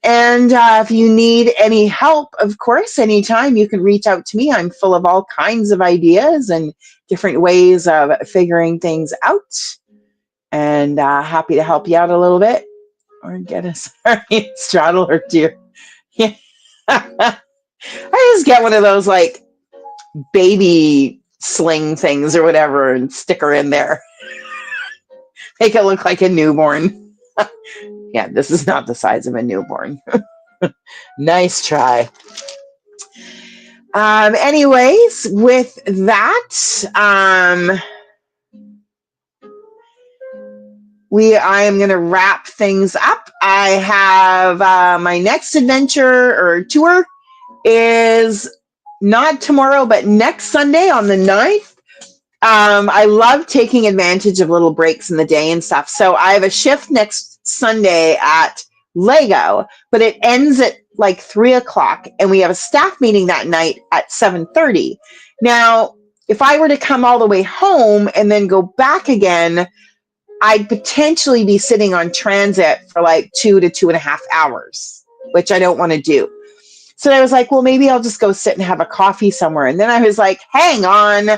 And if you need any help, of course, anytime you can reach out to me. I'm full of all kinds of ideas and different ways of figuring things out, and happy to help you out a little bit or get a sorry straddle or deer. Yeah. I just get one of those like baby sling things or whatever and stick her in there. Make it look like a newborn. Yeah, this is not the size of a newborn. Nice try. Anyways, with that, I am going to wrap things up. I have my next adventure or tour is not tomorrow, but next Sunday on the 9th. I love taking advantage of little breaks in the day and stuff. So I have a shift next Sunday at Lego, but it ends at like 3:00, and we have a staff meeting that night at 7:30. Now, if I were to come all the way home and then go back again, I'd potentially be sitting on transit for like 2 to 2.5 hours, which I don't want to do. So I was like, well, maybe I'll just go sit and have a coffee somewhere. And then I was like, hang on,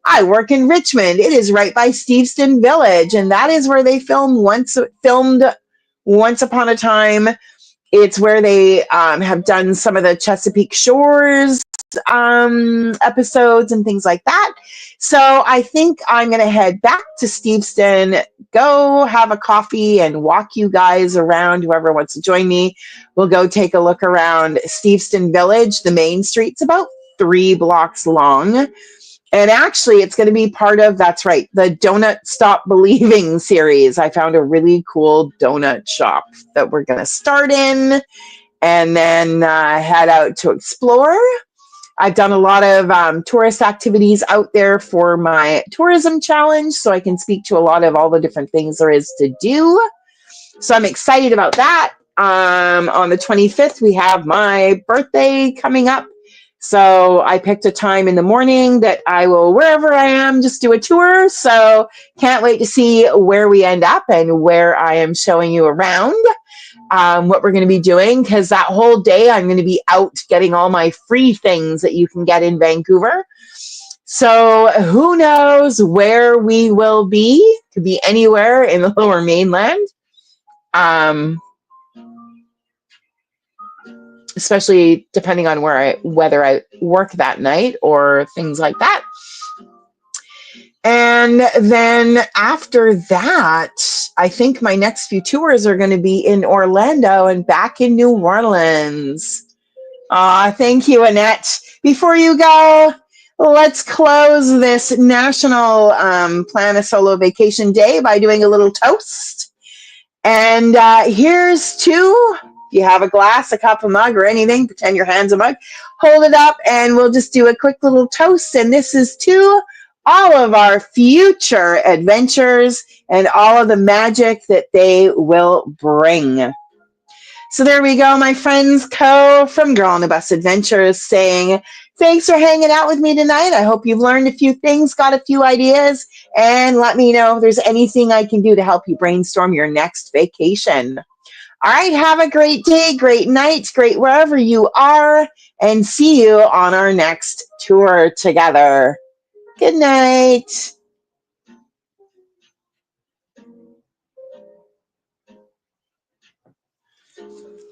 I work in Richmond. It is right by Steveston Village, and that is where they filmed Once Upon a Time. It's where they have done some of the Chesapeake Shores episodes and things like that. So I think I'm going to head back to Steveston, go have a coffee and walk you guys around. Whoever wants to join me, we'll go take a look around Steveston Village. The main street's about 3 blocks long. And actually, it's going to be part of, that's right, the Donut Stop Believing series. I found a really cool donut shop that we're going to start in and then head out to explore. I've done a lot of tourist activities out there for my tourism challenge, so I can speak to a lot of all the different things there is to do. So I'm excited about that. On the 25th, we have my birthday coming up. So I picked a time in the morning that I will, wherever I am, just do a tour. So can't wait to see where we end up and where I am showing you around. What we're going to be doing, because that whole day I'm going to be out getting all my free things that you can get in Vancouver. So who knows where we will be? Could be anywhere in the Lower Mainland. Especially depending on whether I work that night or things like that. And then after that, I think my next few tours are going to be in Orlando and back in New Orleans. Thank you, Annette. Before you go, let's close this National Plan a Solo Vacation Day by doing a little toast. And here's to, if you have a glass, a cup, a mug, or anything, pretend your hand's a mug, hold it up, and we'll just do a quick little toast. And this is to all of our future adventures and all of the magic that they will bring. So there we go, my friends. Co from Girl on the Bus Adventures saying, thanks for hanging out with me tonight. I hope you've learned a few things, got a few ideas, and let me know if there's anything I can do to help you brainstorm your next vacation. All right, have a great day, great night, great wherever you are, and see you on our next tour together. Good night.